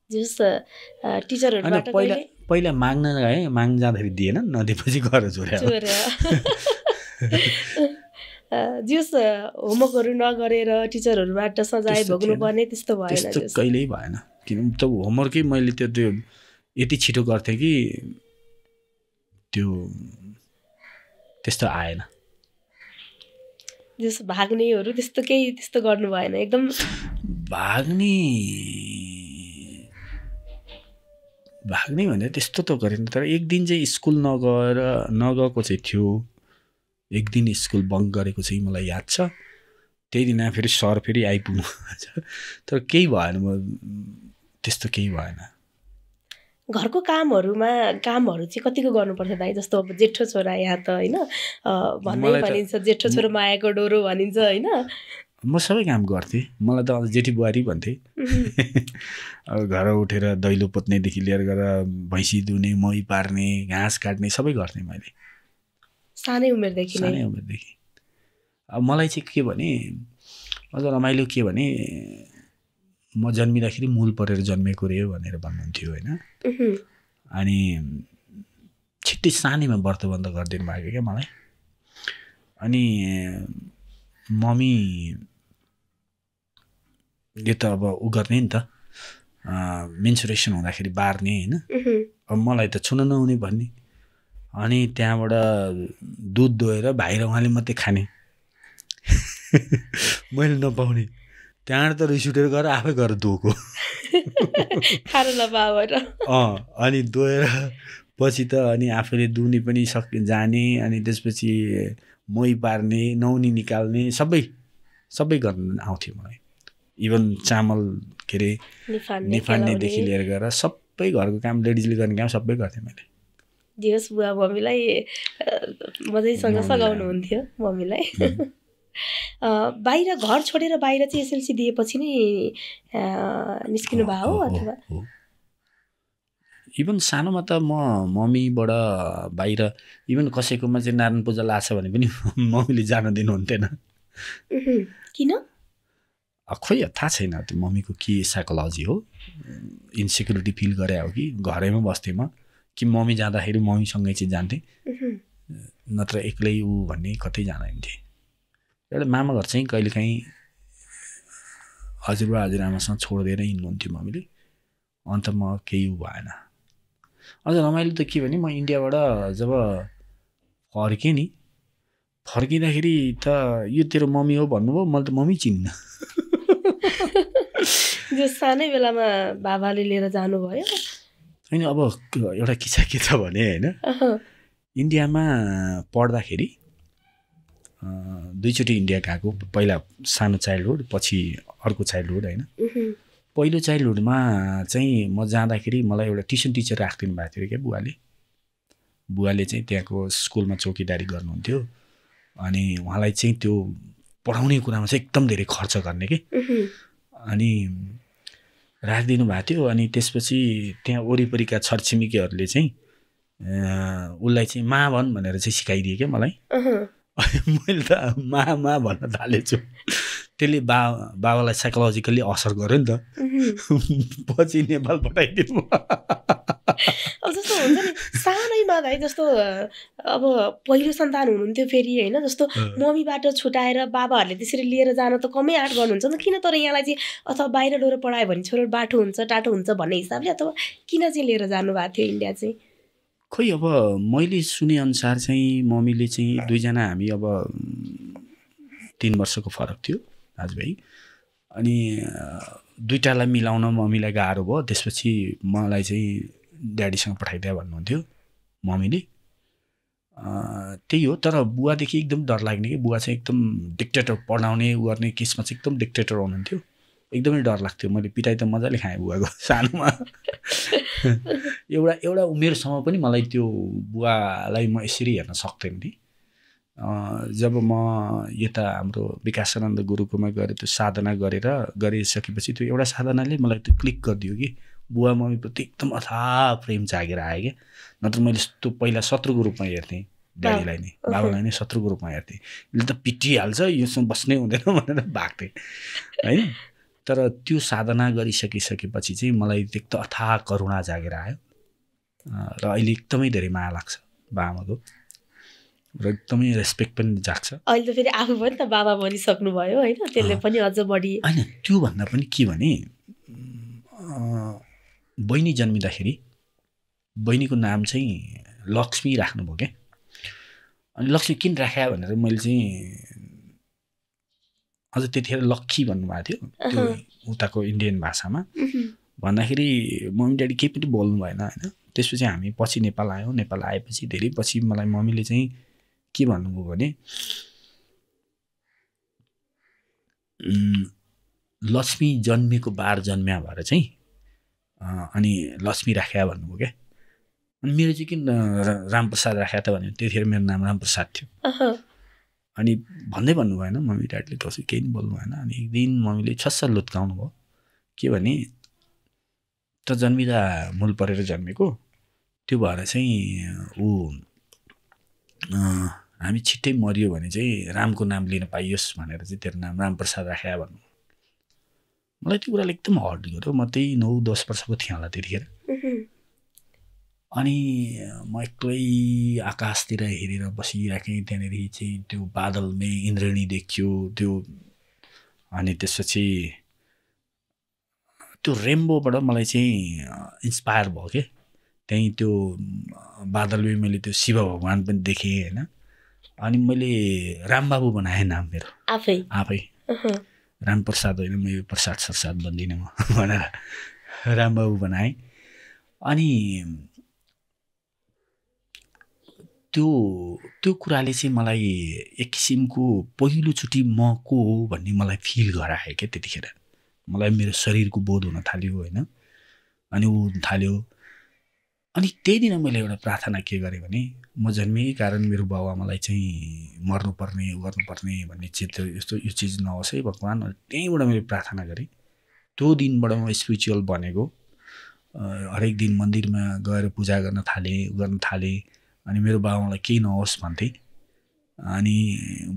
टिचरहरुबाट पहिला माग्न गए माग्न जाँदाखेरि दिएन नदिएपछि घर चोर्या जस होमवर्कहरू नगरेर टिचरहरुबाट सजाय भोग्नु पर्ने त्यस्तो भएन त्यस्तो कहिल्यै भएन किन त होमवर्कै मैले त्यो यति छिटो गर्थेँ कि त्यो त्यस्तो आएन जस भाग्नेहरू त्यस्तो केही त्यस्तो गर्नु भएन एकदम भाग्ने भने त्यस्तो त गरेन तर एक दिन चाहिँ स्कुल नगएको चाहिँ थियो एक दिन स्कुल बङ्क गरेको चाहिँ मलाई याद छ त्यही दिन फेरि सर फेरि आइपुग्नु तर केही भएन म त्यस्तो केही भएन घरको कामहरू चाहिँ कतिको गर्नुपर्छ दाइ जस्तो अब जेठो छोरा यहाँ त होइन भन्नै भनिन्छ जेठो छोरो मायाको डोरो भनिन्छ होइन म सबै काम गर्थेँ मलाई त जेठी बुहारी भन्थे अब घर उठेर दैलो पोत्नेदेखि लिएर गएर भैँसी दुने मही पार्ने घाँस काट्ने सबै गर्थेँ मैले सानै उमेरदेखि अब मलाई चाहिँ के भने अझ रमाइलो के भने म जन्मिँदाखेरि मूल परेर जन्मेको रे भनेर भन्नुहुन्थ्यो होइन अनि छिट्टै सानैमा व्रतबन्ध गरिदिनु भएको क्या मलाई अनि मम्मी यो त अब उ गर्ने नि त मेन्सुरेसन हुँदाखेरि बार्ने होइन अब मलाई त छुन नहुने भन्ने अनि त्यहाँबाट दुध दोहेर भाइ र उहाँले मात्रै खाने मैले नपाउने त्यहाँबाट त रिस उठेर गएर आफै गएर दोको अनि दोहेर पछि त अनि आफैले दुनी पनि जाने अनि त्यसपछि मही पार्ने नौनी निकाल्ने सबै गर्न आउँथ्यो मलाई इभन चामल के अरे निफान्नेदेखि लिएर गएर सबै घरको काम लेडिजले गर्ने काम सबै गर्थेँ मैले दियोस् बुवा मम्मीलाई मजैसँग सघाउनुहुन्थ्यो मम्मीलाई बाहिर घर छोडेर बाहिर चाहिँ एसएलसी दिएपछि नै निस्किनु भयो हो अथवा इभन सानोमा त म मम्मीबाट बाहिर इभन कसैकोमा चाहिँ नारायण पूजा लाग्छ भने पनि मम्मीले जान दिनुहुन्थेन किन खोइ थाहा छैन त्यो मम्मीको के साइकोलोजी हो इन्सेक्युरिटी फिल गरे हो कि घरैमा बस्थेँ म कि मम्मी जाँदाखेरि मम्मीसँगै चाहिँ जान्थेँ नत्र एक्लै ऊ भन्ने कतै जाँदैन थिएँ एउटा मामा घर चाहिँ कहिलेकाहीँ हजुरबा हजुरआमासँग छोडिदिएर हिँड्नुहुन्थ्यो मम्मीले अन्त म केही भएन अझ रमाइलो त के भने म इन्डियाबाट जब फर्केँ नि फर्किँदाखेरि त यो तेरो मम्मी हो भन्नुभयो मैले त मम्मी चिन्न जो सानै बेलामा बाबाले लिएर जानुभयो होइन अब एउटा किस्सा के छ भने होइन इन्डियामा पढ्दाखेरि दुईचोटि इन्डिया गएको पहिला सानो चाइल्डहुड पछि अर्को चाइल्डहुड होइन। पहिलो चाइल्डहुडमा चाहिँ म जाँदाखेरि मलाई एउटा ट्युसन टिचर राखिदिनु भएको थियो क्या बुवाले चाहिँ त्यहाँको स्कुलमा चौकीदारी गर्नुहुन्थ्यो। अनि उहाँलाई चाहिँ त्यो पढाउने कुरामा चाहिँ एकदम धेरै खर्च गर्ने कि अनि राखिदिनु भएको थियो। अनि त्यसपछि त्यहाँ वरिपरिका छरछिमेकीहरूले चाहिँ उसलाई चाहिँ मा भन् भनेर चाहिँ सिकाइदिए क्या मलाई। मैले त मा भन्न थालेछु। त्यसले बाबालाई साइकोलोजिकल्ली असर गर्यो नि त। पछि नेपाल पठाइदिनु। अब जस्तो हुन्छ नि सानैमा भाइ जस्तो अब पहिलो सन्तान हुनुहुन्थ्यो फेरि होइन, जस्तो मम्मीबाट छुटाएर बाबाहरूले त्यसरी लिएर जान त कमै आँट गर्नुहुन्छ नि, किन तर यहाँलाई चाहिँ अथवा बाहिर लगेर पढायो भने छोरो बाटो हुन्छ टाटो हुन्छ भन्ने हिसाबले अथवा किन चाहिँ लिएर जानुभएको थियो इन्डिया चाहिँ? खोइ अब मैले सुनेअनुसार चाहिँ मम्मीले चाहिँ दुईजना हामी अब 3 वर्षको फरक थियो दाजुभाइ। अनि दुईटालाई मिलाउन मम्मीलाई गाह्रो भयो। त्यसपछि मलाई चाहिँ ड्याडीसँग पठाइदिए भन्नुहुन्थ्यो मम्मीले। त्यही हो। तर बुवादेखि एकदम डर लाग्ने कि बुवा चाहिँ एकदम डिक्टेटर, पढाउने गर्ने केसमा चाहिँ एकदम डिक्टेटर हुनुहुन्थ्यो। एकदमै डर लाग्थ्यो। मैले पिटाइ त मजाले खाएँ बुवाको सानोमा। एउटा उमेरसम्म पनि मलाई त्यो बुवालाई म यसरी हेर्न सक्थेन नि। जब म यता हाम्रो विकासानन्द गुरुकुलमा गएर त्यो साधना गरिसकेपछि त्यो एउटा साधनाले मलाई त्यो क्लिक गरिदियो कि बुवा मम्मीप्रति एकदम अथाह प्रेम जागेर आयो क्या। नत्र मैले त्यो पहिला शत्रुको रूपमा हेर्थेँ ड्याडीलाई नै, बाबालाई नै शत्रुको रूपमा हेर्थेँ। यसले त पिटिहाल्छ, योसँग बस्नै हुँदैन भनेर भाग्थेँ होइन। तर त्यो साधना गरिसकेपछि चाहिँ मलाई एकदम अथाह करुणा जागेर आयो र अहिले एकदमै धेरै माया लाग्छ बाबाको र एकदमै रेस्पेक्ट पनि जाग्छ। अहिले त फेरि आफू पनि त बाबा बनिसक्नु भयो होइन, त्यसले पनि अझ बढी होइन। त्यो भन्दा पनि के भने बहिनी जन्मिँदाखेरि बहिनीको नाम चाहिँ लक्ष्मी राख्नुभयो क्या। अनि लक्ष्मी किन राख्या भनेर मैले चाहिँ अझ त्यतिखेर लक्की भन्नुभएको थियो त्यो उताको इन्डियन भाषामा भन्दाखेरि मम्मी ड्याडी केही पनि बोल्नु भएन होइन। त्यसपछि हामी पछि नेपाल आयौँ। नेपाल आएपछि धेरै पछि मलाई मम्मीले चाहिँ के भन्नुभयो भने लक्ष्मी जन्मेको बार जन्म्या भएर चाहिँ अनि लक्ष्मी राख्या भन्नुभयो क्या। अनि मेरो चाहिँ किन रामप्रसाद राख्या त भन्यो। त्यतिखेर मेरो नाम रामप्रसाद थियो। अनि भन्दै भन्नु भएन मम्मी ड्याडीले, कसै केही पनि बोल्नु भएन। अनि एक दिन मम्मीले छस्स लुत्काउनु भयो। के भने त जन्मिँदा मूल परेर जन्मेको, त्यो भएर चाहिँ ऊ हामी छिट्टै मरियो भने चाहिँ रामको नाम लिन पाइयोस् भनेर चाहिँ तेरो नाम रामप्रसाद राख्या भन्नु। मलाई त्यो कुराले एकदम हर्ट गर्यो। म त्यही 9-10 वर्षको थिएँ होला त्यतिखेर। अनि म एक्लै आकाशतिर हेरेर बसिराखेँ। त्यहाँनिर चाहिँ त्यो बादलमै इन्द्रेणी देखियो त्यो। अनि त्यसपछि त्यो रेम्बोबाट मलाई चाहिँ इन्सपायर भयो क्या। त्यहीँ त्यो बादलमै मैले त्यो शिव भगवान् पनि देखेँ होइन। अनि मैले रामबाबु बनाएँ नाम मेरो आफै। रामप्रसाद होइन, म यो प्रसाद सरसाद भन्दिनँ म भनेर रामबाबु बनाएँ। अनि त्यो कुराले चाहिँ मलाई एक किसिमको पहिलोचोटि म को हो भन्ने मलाई फिल गरायो क्या। त्यतिखेर मलाई मेरो शरीरको बोध हुन थाल्यो होइन। अनि ऊ हुन थाल्यो। अनि त्यही दिन मैले एउटा प्रार्थना के गरेँ भने म जन्मिएकै कारण मेरो बाबुआमालाई चाहिँ मर्नुपर्ने गर्नुपर्ने भन्ने चित्र यस्तो यो चिज नहोस् है भगवान्। त्यहीँबाट मैले प्रार्थना गरेँ। त्यो दिनबाट म स्पिरिचुअल बनेको। हरेक दिन मन्दिरमा गएर पूजा गर्न थालेँ। अनि मेरो बाबालाई केही नहोस् भन्थेँ। अनि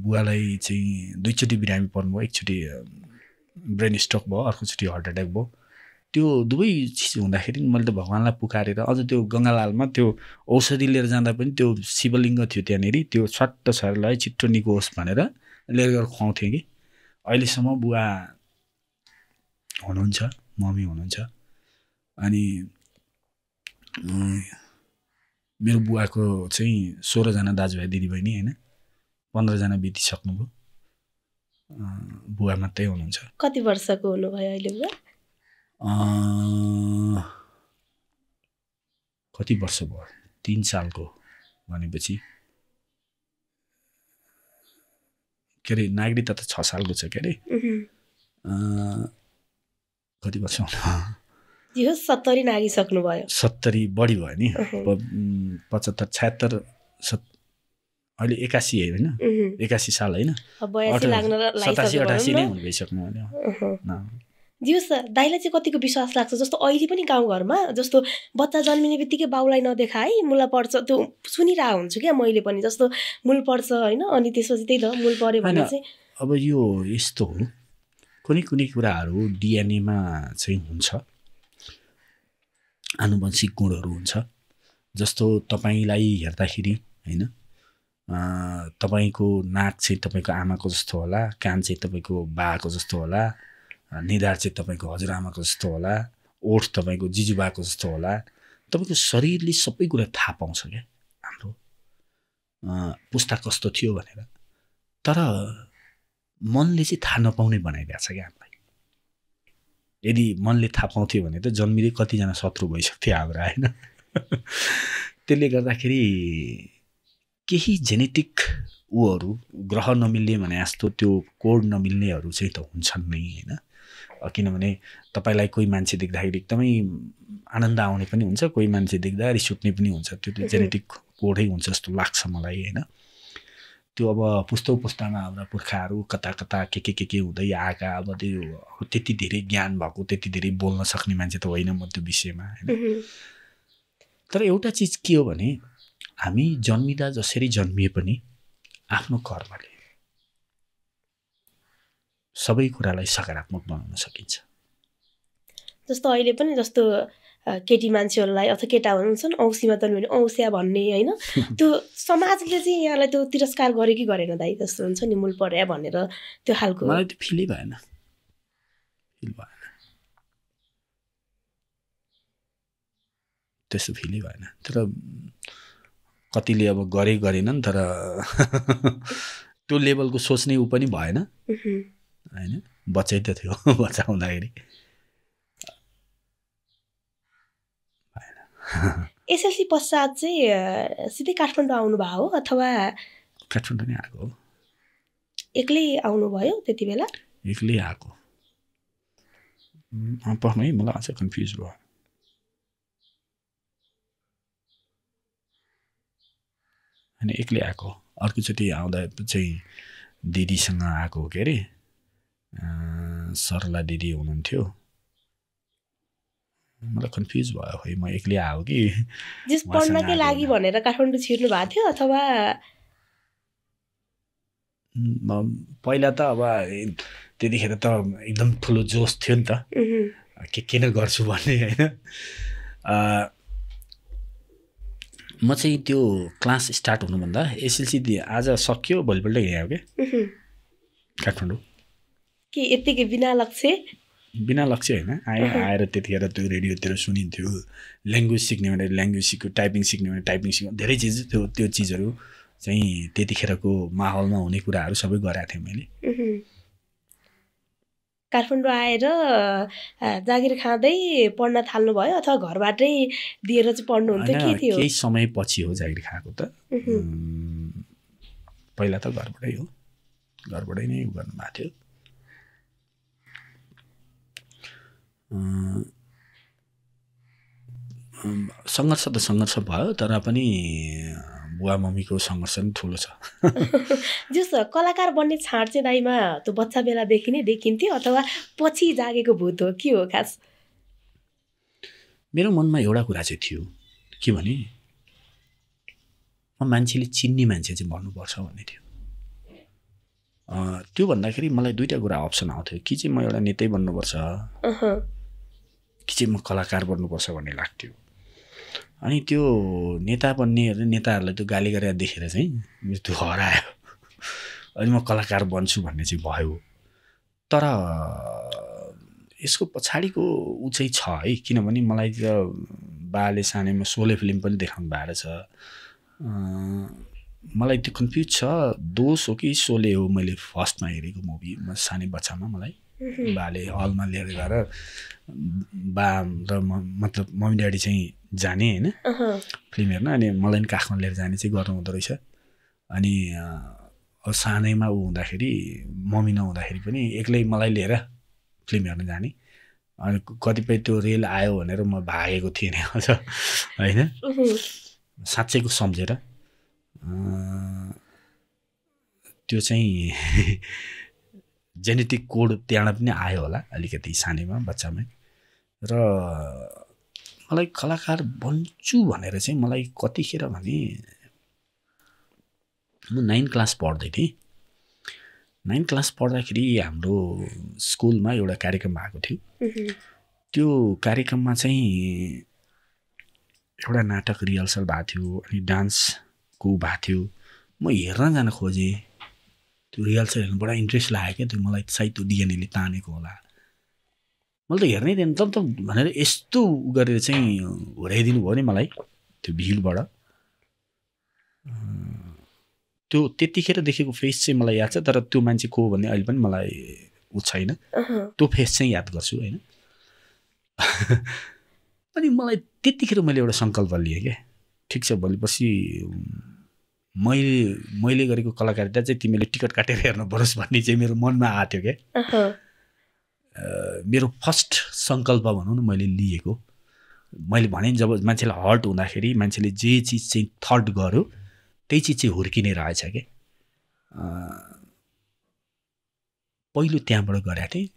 बुवालाई चाहिँ 2 चोटि बिरामी पर्नुभयो। एकचोटि ब्रेन स्ट्रोक भयो, अर्कोचोटि हार्ट एट्याक भयो। त्यो दुवै चिज हुँदाखेरि मैले त भगवान्लाई पुकारेर अझ त्यो गङ्गालालमा त्यो औषधि लिएर जाँदा पनि त्यो शिवलिङ्ग थियो त्यहाँनिर, त्यो छट्ट छरलाई छिट्टो निको होस् भनेर लिएर गएर खुवाउँथेँ कि। अहिलेसम्म बुवा हुनुहुन्छ, मम्मी हुनुहुन्छ। अनि मेरो बुवाको चाहिँ 16 जना दाजुभाइ दिदीबहिनी होइन, 15 जना बितिसक्नुभयो। बुवा मात्रै हुनुहुन्छ। कति वर्षको हुनुभयो अहिले बुवा? कति वर्ष भयो? 3 सालको भनेपछि के अरे नागरिकता त 6 सालको छ के अरे। कति वर्ष यो 70 नागिसक्नु भयो 70 बढी भयो नि 75 76 अहिले 81 होइन 81 साल होइन 82 लाग्न 87-88 नै हुन गइसक्नु होइन दियोस् दाइलाई चाहिँ कतिको विश्वास लाग्छ जस्तो अहिले पनि गाउँघरमा जस्तो बच्चा जन्मिने बित्तिकै बाउलाई नदेखा है मुला पर्छ त्यो सुनिरहेको हुन्छु क्या मैले पनि जस्तो मूल पर्छ होइन अनि त्यसपछि त्यही त मूल पर्यो भने चाहिँ अब यो यस्तो हो कुनै कुराहरू डिएनएमा चाहिँ हुन्छ आनुवंशिक गुणहरू हुन्छ जस्तो तपाईँलाई हेर्दाखेरि होइन तपाईँको नाक चाहिँ तपाईँको आमाको जस्तो होला कान चाहिँ तपाईँको बाको जस्तो होला निधार चाहिँ तपाईँको हजुरआमाको जस्तो होला ओठ तपाईँको जिजुबाको जस्तो होला तपाईँको शरीरले सबै कुरा थाहा पाउँछ क्या हाम्रो पुस्ता कस्तो थियो भनेर तर मनले चाहिँ थाहा नपाउने बनाइदिएको छ क्या हामीलाई यदि मनले थाहा पाउँथ्यो भने त जन्मिँदै कतिजना शत्रु भइसक्थ्यो हाम्रो होइन त्यसले गर्दाखेरि केही जेनेटिक ऊहरू ग्रह नमिल्ने भने जस्तो त्यो कोड नमिल्नेहरू चाहिँ त हुन्छन् नै होइन किनभने तपाईँलाई कोही मान्छे देख्दाखेरि एकदमै आनन्द आउने पनि हुन्छ कोही मान्छे देख्दा रिस उठ्ने पनि हुन्छ त्यो जेनेटिक कोडै हुन्छ जस्तो लाग्छ मलाई होइन त्यो अब पुस्तामा हाम्रा पुर्खाहरू कता कता के हुँदै आएका अब त्यो त्यति धेरै ज्ञान भएको त्यति धेरै बोल्न सक्ने मान्छे त होइन म त्यो विषयमा होइन तर एउटा चिज के हो भने हामी जन्मिँदा जसरी जन्मिए पनि आफ्नो कर्मले सबै कुरालाई सकारात्मक बनाउन सकिन्छ जस्तो अहिले पनि जस्तो केटी मान्छेहरूलाई अथवा केटा हुनुहुन्छ औँसीमा त भने औँस्या भन्ने होइन त्यो समाजले चाहिँ यहाँलाई त्यो तिरस्कार गर्यो कि गरेन दाइ जस्तो हुन्छ नि मूल पर्या भनेर त्यो खालको मलाई त्यो फिलै भएन त्यस्तो फिलै भएन तर कतिले अब गरेनन् तर त्यो लेभलको सोच्ने ऊ पनि भएन होइन बच्चै त थियो बच्चा हुँदाखेरि एसएलसी पश्चात चाहिँ सिधै काठमाडौँ आउनुभयो हो अथवा काठमाडौँ नै आएको हो एक्लै आउनुभयो त्यति बेला एक्लै आएको पढ्नु है मलाई अझै कन्फ्युज भयो होइन एक्लै आएको अर्कोचोटि आउँदा चाहिँ दिदीसँग आएको के अरे सरला दिदी हुनुहुन्थ्यो मलाई कन्फ्युज भयो है म एक्लै आएको कि जस पढ्नकै लागि भनेर काठमाडौँ छिर्नु भएको थियो अथवा पहिला त अब त्यतिखेर त एकदम ठुलो जोस थियो नि त के किन गर्छु भन्ने होइन म चाहिँ त्यो क्लास स्टार्ट हुनुभन्दा एसएलसी आज सक्यो भोलिपल्ट यहाँ हो क्या काठमाडौँ के यत्तिकै बिना लक्ष्य होइन आएर त्यतिखेर त्यो रेडियोतिर सुनिन्थ्यो ल्याङ्ग्वेज सिक्ने भने ल्याङ्ग्वेज सिक्यो टाइपिङ सिक्ने भने टाइपिङ सिक्यो धेरै चिज त्यो चिजहरू चाहिँ त्यतिखेरको माहौलमा हुने कुराहरू सबै गराएको थिएँ मैले काठमाडौँ आएर जागिर खाँदै पढ्न थाल्नु भयो अथवा घरबाटै दिएर चाहिँ पढ्नुहुन्थ्यो के थियो केही समय पछि हो जागिर खाएको त पहिला त घरबाटै नै गर्नुभएको थियो सङ्घर्ष भयो तर पनि बुवा मम्मीको सङ्घर्ष पनि ठुलो छ जस कलाकार बन्ने छाड चाहिँ दाइमा त्यो बच्चा बेलादेखि नै देखिन्थ्यो अथवा पछि जागेको भूत हो के हो खास मेरो मनमा एउटा कुरा चाहिँ थियो के भने म मान्छेले चिन्ने मान्छे चाहिँ भन्नुपर्छ भन्ने थियो त्यो भन्दाखेरि मलाई दुईवटा कुरा अप्सन आउँथ्यो कि चाहिँ म एउटा नेतै बन्नुपर्छ कि चाहिँ म कलाकार बन्नुपर्छ भन्ने लाग्थ्यो अनि त्यो नेता बन्ने नेताहरूलाई त्यो गाली गरेर देखेर चाहिँ त्यो हरायो अनि म कलाकार बन्छु भन्ने चाहिँ भयो तर यसको पछाडिको ऊ चाहिँ छ है किनभने मलाई त बाले सानैमा सोले फिल्म पनि देखाउनु भएको छ मलाई त्यो कन्फ्युज छ दोष हो कि सोले हो मैले फर्स्टमा हेरेको मुभी म सानै बच्चामा मलाई बाले हलमा लिएर गएर बा र मतलब मम्मी ड्याडी चाहिँ जाने होइन फिल्म हेर्न अनि मलाई पनि काखमा लिएर जाने चाहिँ गर्नु हुँदो रहेछ अनि सानैमा ऊ हुँदाखेरि मम्मी नहुँदाखेरि पनि एक्लै मलाई लिएर फिल्म हेर्न जाने अनि कतिपय त्यो रेल आयो भनेर म भागेको थिएँ नि अझ होइन साँच्चैको सम्झेर त्यो चाहिँ जेनेटिक कोड त्यहाँबाट पनि आयो होला अलिकति सानैमा बच्चामै र मलाई कलाकार बन्छु भनेर चाहिँ मलाई कतिखेर भने म 9 क्लास पढ्दै थिएँ 9 क्लास पढ्दाखेरि हाम्रो स्कुलमा एउटा कार्यक्रम भएको थियो त्यो कार्यक्रममा चाहिँ एउटा नाटक रिहर्सल भएको थियो अनि डान्सको भएको थियो म हेर्न जान खोजेँ त्यो रिहर्सल हेर्नु बडा इन्ट्रेस्ट लाग्यो क्या त्यो मलाई सायद त्यो डिएनएले तानेको होला मैले त हेर्नै दिएन त भनेर यस्तो गरेर चाहिँ होऱ्याइदिनु भयो नि मलाई त्यो भिडबाट त्यो त्यतिखेर देखेको फेस चाहिँ मलाई याद छ तर त्यो मान्छे को हो भन्ने अहिले पनि मलाई उ छैन त्यो फेस चाहिँ याद गर्छु होइन अनि मलाई त्यतिखेर मैले एउटा सङ्कल्प लिएँ क्या ठिक छ भोलिपछि मैले गरेको कलाकारिता चाहिँ तिमीले टिकट काटेर हेर्नु परोस् भन्ने चाहिँ मेरो मनमा आएको थियो क्या मेरो फर्स्ट सङ्कल्प भनौँ न मैले लिएको मैले भने जब मान्छेलाई हर्ट हुँदाखेरि मान्छेले जे चिज चाहिँ थट गर्यो त्यही चिज चाहिँ हुर्किने रहेछ क्या पहिलो त्यहाँबाट गरेको थिएँ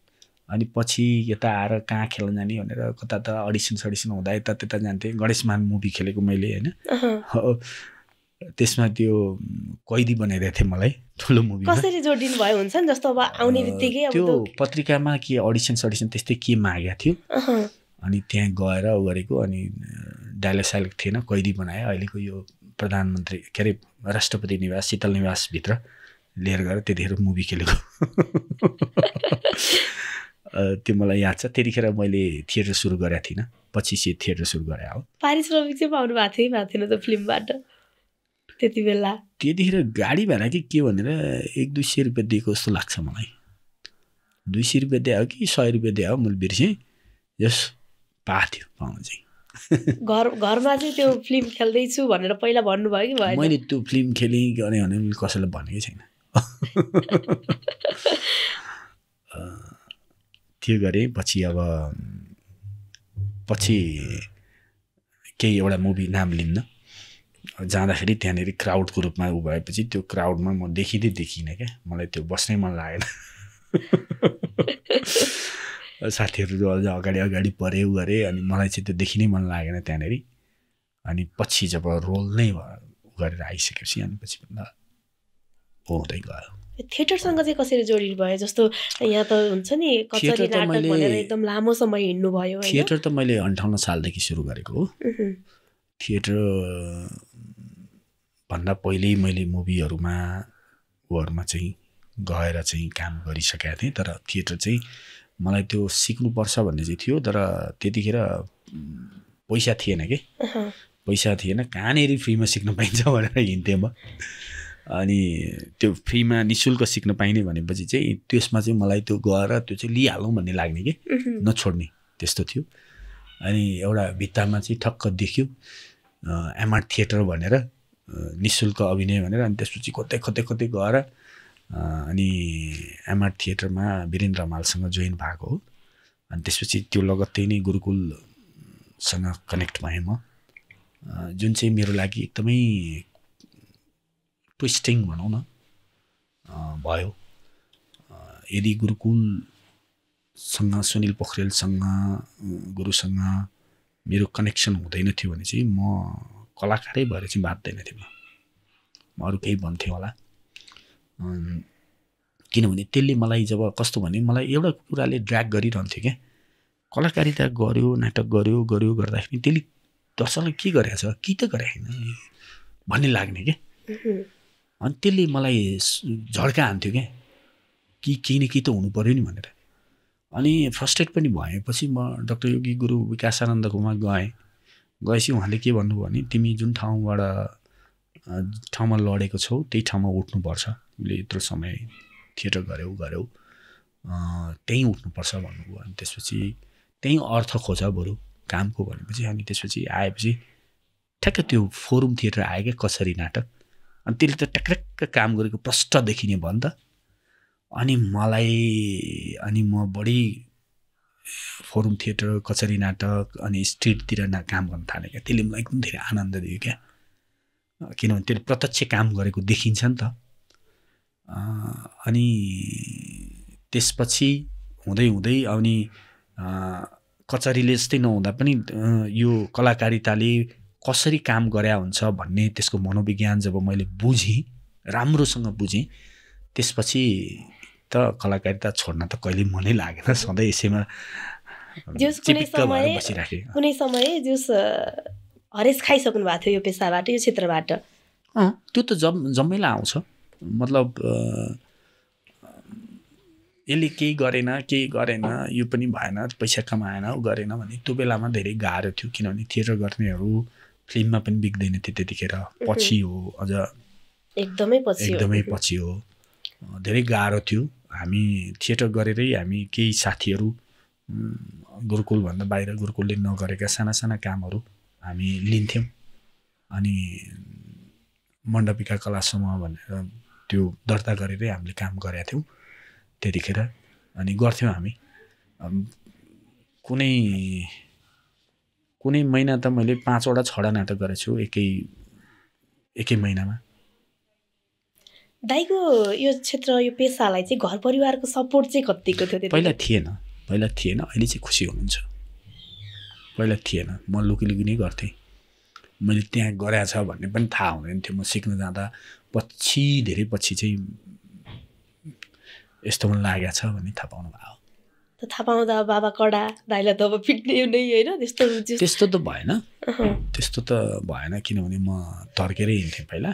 अनि पछि यता आएर कहाँ खेल्न जाने भनेर कता त अडिसन हुँदा यता त्यता जान्थेँ गणेशमान मुभी खेलेको मैले होइन त्यसमा त्यो कैदी बनाइरहेको थिएँ मलाई ठुलो मुभी कसरी जोडिनु भयो हुन्छ नि जस्तो अब आउने बित्तिकै त्यो पत्रिकामा के अडिसन त्यस्तै के मागेको थियो अनि त्यहाँ गएर उ गरेको अनि डायलग साइलेक्ट थिएन कैदी बनायो अहिलेको यो प्रधानमन्त्री के अरे राष्ट्रपति निवास शीतल निवासभित्र लिएर गएर त्यतिखेर मुभी खेलेको त्यो मलाई याद छ त्यतिखेर मैले थिएटर सुरु गरेको थिइनँ पछि थिएटर सुरु गरे हो पारिश्रमिक चाहिँ पाउनु भएको थिएन त फिल्मबाट त्यति बेला त्यतिखेर गाडी भाडा के भनेर 100-200 रुपियाँ दिएको जस्तो लाग्छ मलाई 200 रुपियाँ दियो कि 100 रुपियाँ दियो मैले बिर्सेँ यस पाथ्यो पाउनु चाहिँ घरमा चाहिँ त्यो फिल्म खेल्दैछु भनेर पहिला भन्नुभयो कि भएन मैले त्यो फिल्म खेलेँ भने मैले कसैलाई भनेकै छैन त्यो गरेँ पछि केही एउटा मुभी नाम लिन्न जाँदाखेरि त्यहाँनिर क्राउडको रूपमा उ भएपछि त्यो क्राउडमा म देखिनँ क्या मलाई त्यो बस्नै मन लागेन साथीहरू अझ अगाडि परे उ गरे अनि मलाई चाहिँ त्यो देखिनै मन लागेन त्यहाँनिर अनि पछि जब रोल नै गरेर आइसकेपछि अनि पछि भन्दा हुँदै गयो थिएटरसँग चाहिँ कसरी जोडिनु भयो जस्तो यहाँ त हुन्छ नि कचरी नाटक भनेर एकदम लामो समय हिँड्नु भयो थिएटर त मैले 58 सालदेखि सुरु गरेको हो थिएटर भन्दा पहिल्यै मैले मुभीहरूमा चाहिँ गएर चाहिँ काम गरिसकेका थिएँ तर थिएटर चाहिँ मलाई त्यो सिक्नुपर्छ भन्ने चाहिँ थियो तर त्यतिखेर पैसा थिएन कि पैसा थिएन कहाँनिर फ्रीमा सिक्न पाइन्छ भनेर हिँड्थेँ म अनि त्यो फ्रीमा निःशुल्क सिक्न पाइने भनेपछि चाहिँ त्यसमा चाहिँ मलाई त्यो गएर त्यो चाहिँ लिइहालौँ भन्ने लाग्ने कि नछोड्ने त्यस्तो थियो अनि एउटा भित्तामा चाहिँ ठक्क देख्यो एमआर थिएटर भनेर निःशुल्क अभिनय भनेर अनि त्यसपछि कतै गएर अनि एमआर थिएटरमा वीरेन्द्र मालसँग जोइन भएको हो अनि त्यसपछि त्यो लगत्तै नै गुरुकुलसँग कनेक्ट भएँ म जुन चाहिँ मेरो लागि एकदमै ट्विस्टिङ भनौँ न भयो यदि गुरुकुलसँग सुनिल पोखरेलसँग गुरुसँग मेरो कनेक्सन हुँदैन थियो भने चाहिँ म कलाकारै भएर चाहिँ बाँच्दैन थिएँ म अरू केही भन्थेँ होला किनभने त्यसले मलाई जब कस्तो भने मलाई एउटा कुराले ड्र्याग गरिरहन्थ्यो क्या कलाकारिता गर्यो नाटक गर्यो गर्दाखेरि त्यसले दर्शकलाई के गरेको छ कि त गरे होइन भन्ने लाग्ने क्या अनि त्यसले मलाई झड्का हान्थ्यो क्या कि केही न केही त हुनु पऱ्यो नि भनेर अनि फ्रस्ट्रेट पनि भएपछि म डाक्टर योगी गुरु विकासानन्दकोमा गएपछि उहाँले के भन्नुभयो भने तिमी जुन ठाउँमा लडेको छौ त्यही ठाउँमा उठ्नुपर्छ तिमीले यत्रो समय थिएटर गर्यौ त्यहीँ उठ्नुपर्छ भन्नुभयो अनि त्यसपछि त्यहीँ अर्थ खोज बरु कामको भनेपछि अनि त्यसपछि आएपछि ठ्याक्क त्यो फोरम थिएटर आयो क्या कसरी नाटक अनि त्यसले त ट्याक्क काम गरेको प्रष्ट देखिने भयो नि त अनि म बढी फोरम थिएटर, कचरी नाटक अनि स्ट्रिटतिर काम गर्न थालेँ क्या। त्यसले मलाई एकदम धेरै आनन्द दियो क्या, किनभने त्यसले प्रत्यक्ष काम गरेको देखिन्छ नि त। अनि त्यसपछि हुँदै हुँदै अनि कचरीले जस्तै नहुँदा पनि यो कलाकारिताले कसरी काम गरे हुन्छ भन्ने त्यसको मनोविज्ञान जब मैले बुझेँ, राम्रोसँग बुझेँ, त्यसपछि त कलाकारिता छोड्न त कहिले मनै लागेन। सधैँ यसैमा कुनै समय जस हरेस खाइसक्नु भएको थियो यो पेसाबाट, यो क्षेत्रबाट? त्यो त जम्मैलाई आउँछ। मतलब यसले केही गरेन, यो पनि भएन, पैसा कमाएन, ऊ गरेन भने त्यो बेलामा धेरै गाह्रो थियो। किनभने थिएटर गर्नेहरू फिल्ममा पनि बिग्दैन थियो त्यतिखेर, पछि हो, अझ एकदमै पछि हो, धेरै गाह्रो थियो। हामी थिएटर गरेरै हामी केही साथीहरू गुरुकुलभन्दा बाहिर, गुरुकुलले नगरेका साना साना कामहरू हामी लिन्थ्यौँ। अनि मण्डपिका कला समूह भनेर त्यो दर्ता गरेरै हामीले काम गरेका थियौँ त्यतिखेर। अनि गर्थ्यौँ हामी। कुनै महिना त मैले 5वटा 6वटा नाटक गरेको छु एकै महिनामा। दाइको यो क्षेत्र, यो पेसालाई चाहिँ घर परिवारको सपोर्ट चाहिँ कतिको थियो? पहिला थिएन, अहिले चाहिँ खुसी हुनुहुन्छ। पहिला थिएन, म लुकी नै गर्थेँ। मैले त्यहाँ गरेको छ भन्ने पनि थाहा हुँदैन थियो। म सिक्न जाँदा धेरै पछि चाहिँ यस्तो मन लागेको छ भन्ने थाहा पाउनु भयो। थाहा पाउँदा बाबा कडा, दाइलाई त अब पिट्ने नै होइन? त्यस्तो त भएन, किनभने म तर्केरै हिँड्थेँ पहिला।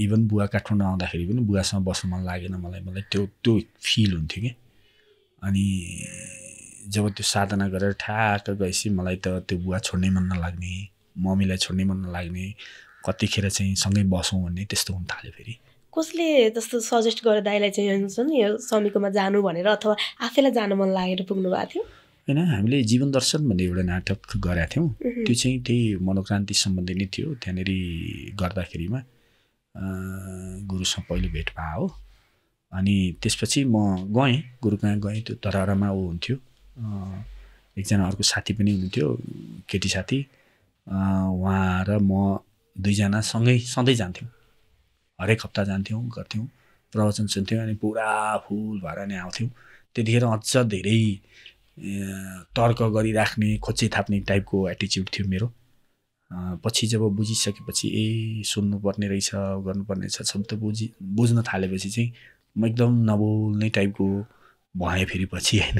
इभन बुवा काठमाडौँ आउँदाखेरि पनि बुवासँग बस्नु मन लागेन मलाई त्यो फिल हुन्थ्यो कि। अनि जब त्यो साधना गरेर ठ्याक्क गएपछि मलाई त त्यो बुवा छोड्नै मन नलाग्ने, मम्मीलाई छोड्नै मन नलाग्ने, कतिखेर चाहिँ सँगै बसौँ भन्ने त्यस्तो हुन थाल्यो। फेरि कसले जस्तो सजेस्ट गरेर दाइलाई चाहिँ हुन्छ नि यो समीकोमा जानु भनेर, अथवा आफैलाई जान मन लागेर पुग्नु भएको थियो? होइन, हामीले जीवन दर्शन भन्ने एउटा नाटक गरेका थियौँ। त्यो चाहिँ त्यही मनोक्रान्ति सम्बन्धी नै थियो। त्यहाँनिर गर्दाखेरिमा गुरुसँग पहिलो भेट भयो हो। अनि त्यसपछि म गएँ, गुरु कहाँ गएँ। त्यो तरहरामा ऊ हुन्थ्यो, एकजना अर्को साथी पनि हुनुहुन्थ्यो, केटी साथी। उहाँ र म दुईजना सँगै सधैँ जान्थ्यौँ, हरेक हप्ता जान्थ्यौँ, गर्थ्यौँ, प्रवचन सुन्थ्यौँ। अनि पुरा फुल भएर नै आउँथ्यौँ। त्यतिखेर अझ धेरै तर्क गरिराख्ने, खोज्दै थाप्ने टाइपको एटिच्युड थियो मेरो। पछि जब बुझिसकेपछि सुन्नुपर्ने रहेछ, गर्नुपर्ने रहेछ शब्द बुझ्न थालेपछि चाहिँ म एकदम नबोल्ने टाइपको भएँ फेरि पछि, होइन?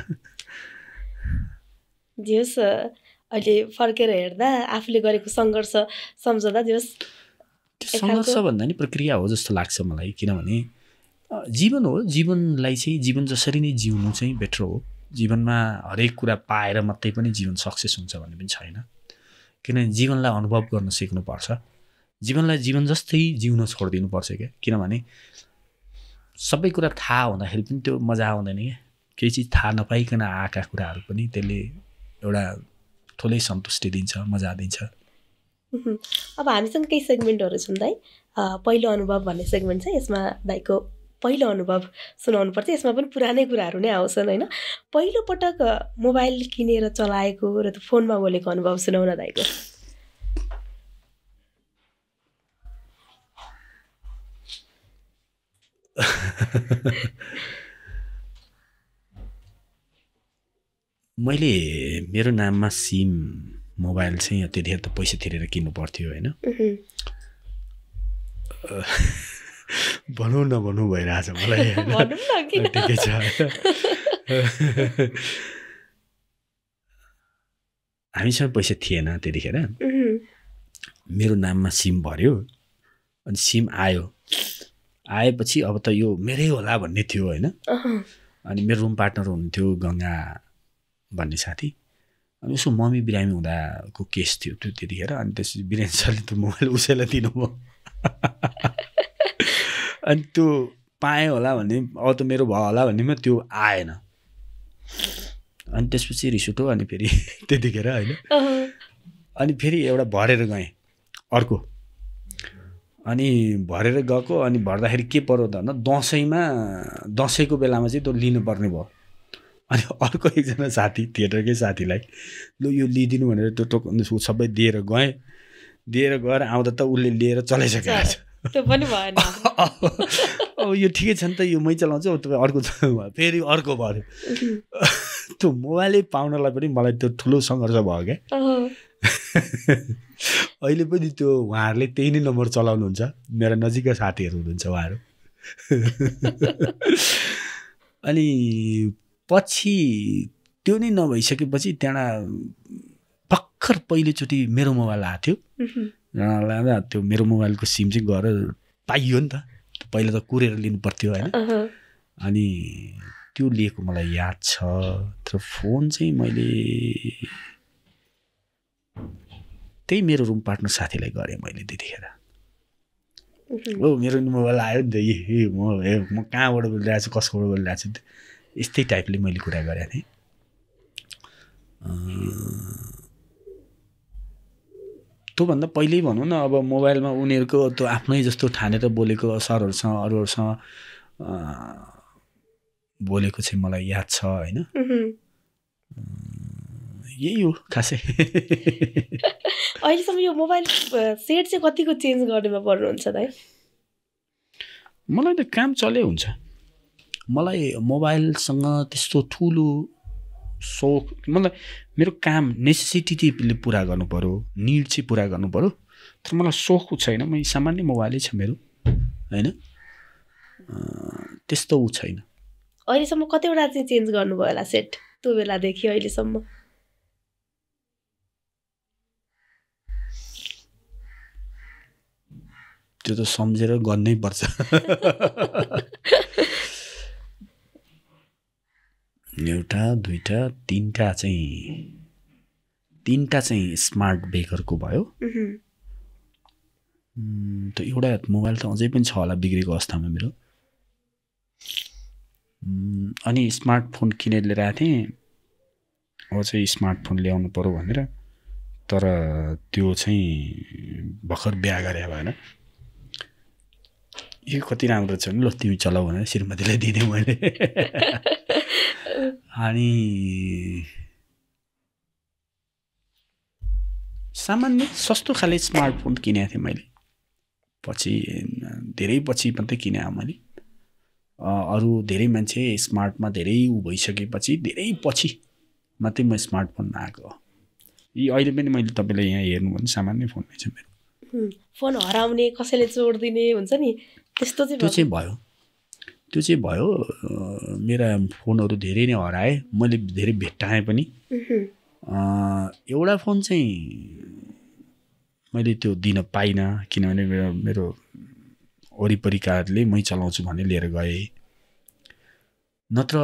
जेस अहिले फर्केर हेर्दा आफूले गरेको सङ्घर्ष सम्झँदा सङ्घर्ष भन्दा नि प्रक्रिया हो जस्तो लाग्छ मलाई। किनभने जीवन हो, जीवनलाई चाहिँ जीवन जसरी नै जिउनु चाहिँ बेटर हो। जीवनमा हरेक कुरा पाएर मात्रै पनि जीवन सक्सेस हुन्छ भन्ने पनि छैन। किनभने जीवनलाई अनुभव गर्न सिक्नुपर्छ। जीवनलाई जीवन जस्तै जिउन छोडिदिनुपर्छ क्या। किनभने सबै कुरा थाहा हुँदाखेरि पनि त्यो मजा आउँदैन क्या। केही चिज थाहा नपाइकन आएका कुराहरू पनि त्यसले एउटा ठुलै सन्तुष्टि दिन्छ, मजा दिन्छ। अब हामीसँग केही सेगमेन्टहरू छन् दाइ। पहिलो अनुभव भन्ने सेगमेन्ट छ, यसमा दाइको पहिलो अनुभव सुनाउनु पर्छ। यसमा पनि पुरानै कुराहरू नै आउँछन्, होइन? पहिलो पटक मोबाइल किनेर चलाएको र त्यो फोनमा बोलेको अनुभव सुनाउन दाइको। मैले मेरो नाममा सिम मोबाइल चाहिँ त्यतिखेर त पैसा तिरेर किन्नु पर्थ्यो, होइन? भनौँ नभनौँ भइरहेछ मलाई। ठिकै छ। हामीसँग पैसा थिएन त्यतिखेर। मेरो नाममा सिम भर्यो, अनि सिम आएपछि अब त यो मेरै होला भन्ने थियो, होइन? अनि मेरो रुम पार्टनर हुनुहुन्थ्यो गङ्गा भन्ने साथी। अनि उसको मम्मी बिरामी हुँदाको केस थियो त्यो त्यतिखेर। अनि त्यसपछि बिरेन सरले त्यो मोबाइल उसैलाई दिनुभयो। अनि त्यो पाएँ होला भन्ने, अब त मेरो भयो होला भन्नेमा त्यो आएन। अनि त्यसपछि रिस उठ्यो। अनि फेरि त्यतिखेर, होइन? अनि फेरि एउटा भरेर गएँ अर्को। अनि भरेर गएको। अनि भर्दाखेरि के पर्यो त भन्दा दसैँको बेलामा चाहिँ त्यो लिनुपर्ने भयो। अनि अर्को एकजना साथी थिएटरकै साथीलाई लु यो लिइदिनु भनेर त्यो टोकन सबै दिएर गएँ। दिएर गएर आउँदा त उसले लिएर चलाइसकेको छ। त्यो पनि भएन। अब यो ठिकै छ नि त, यो मै चलाउँछु, तपाईँ अर्को फेरि अर्को भयो। त्यो मोबाइलै पाउनलाई पनि मलाई त्यो ठुलो सङ्घर्ष भयो क्या। अहिले पनि त्यो उहाँहरूले त्यही नै नम्बर चलाउनुहुन्छ, मेरा नजिकका साथीहरू हुनुहुन्छ उहाँहरू। अनि पछि त्यो नै नभइसकेपछि त्यहाँबाट भर्खर पहिलोचोटि मेरो मोबाइल आएको थियो। त्यो मेरो मोबाइलको सिम चाहिँ गएर पाइयो नि त, पहिला त कुरेर लिनु पर्थ्यो होइन। अनि त्यो लिएको मलाई याद छ। तर फोन चाहिँ मैले त्यही मेरो रुम पार्टनर साथीलाई गरेँ मैले त्यतिखेर। ओ मेरो मोबाइल आयो नि त, म कहाँबाट बोलिरहेको छु, कसकोबाट बोलिरहेको छु, यस्तै टाइपले मैले कुरा गरेको थिएँ। त्योभन्दा पहिल्यै भनौँ न, अब मोबाइलमा उनीहरूको त्यो आफ्नै जस्तो ठानेर बोलेको सरहरूसँग अरूहरूसँग बोलेको चाहिँ मलाई याद छ होइन। यही हो खासै। अहिलेसम्म यो मोबाइल सेट चाहिँ कतिको चेन्ज गर्नेमा पर्नुहुन्छ त है? मलाई त काम चले हुन्छ। मलाई मोबाइलसँग त्यस्तो ठुलो सोख, मलाई मेरो काम नेसेसिटीले पुरा गर्नु पऱ्यो, निड चाहिँ पुरा गर्नु पऱ्यो। तर मलाई सोख छैन, म सामान्य मोबाइलै छ मेरो होइन, त्यस्तो छैन। अहिलेसम्म कतिवटा चाहिँ चेन्ज गर्नुभयो होला सेट त्यो बेलादेखि अहिलेसम्म? त्यो त सम्झेर गर्नै पर्छ। एउटा दुईटा तिनटा चाहिँ स्मार्ट बेकरको भयो। त्यो एउटा मोबाइल त अझै पनि छ होला बिग्रेको अवस्थामा मेरो। अनि स्मार्टफोन किनेर लिएर आएको थिएँ, अब चाहिँ स्मार्टफोन ल्याउनु पऱ्यो भनेर। तर त्यो चाहिँ भर्खर बिहा गरे भएन। यो कति राम्रो छ नि, ल तिमी चलाऊ भनेर श्रीमतीलाई दिने मैले। अनि सामान्य सस्तो खाले स्मार्टफोन किनेको थिएँ मैले, पछि धेरै पछि मात्रै किने मैले। अरू धेरै मान्छे स्मार्टमा धेरै भइसकेपछि धेरै पछि मात्रै म स्मार्टफोनमा आएको। यी अहिले पनि मैले तपाईँलाई यहाँ हेर्नु भने सामान्य फोन नै छ मेरो। फोन हराउने, कसैले चोरिदिने हुन्छ नि, त्यस्तो चाहिँ त्यो चाहिँ भयो। मेरा फोनहरू धेरै नै हराए, मैले धेरै भेट्टाएँ पनि। एउटा फोन चाहिँ मैले त्यो दिन पाइनँ, किनभने मेरो वरिपरिकाहरूले मै चलाउँछु भन्ने लिएर गए। नत्र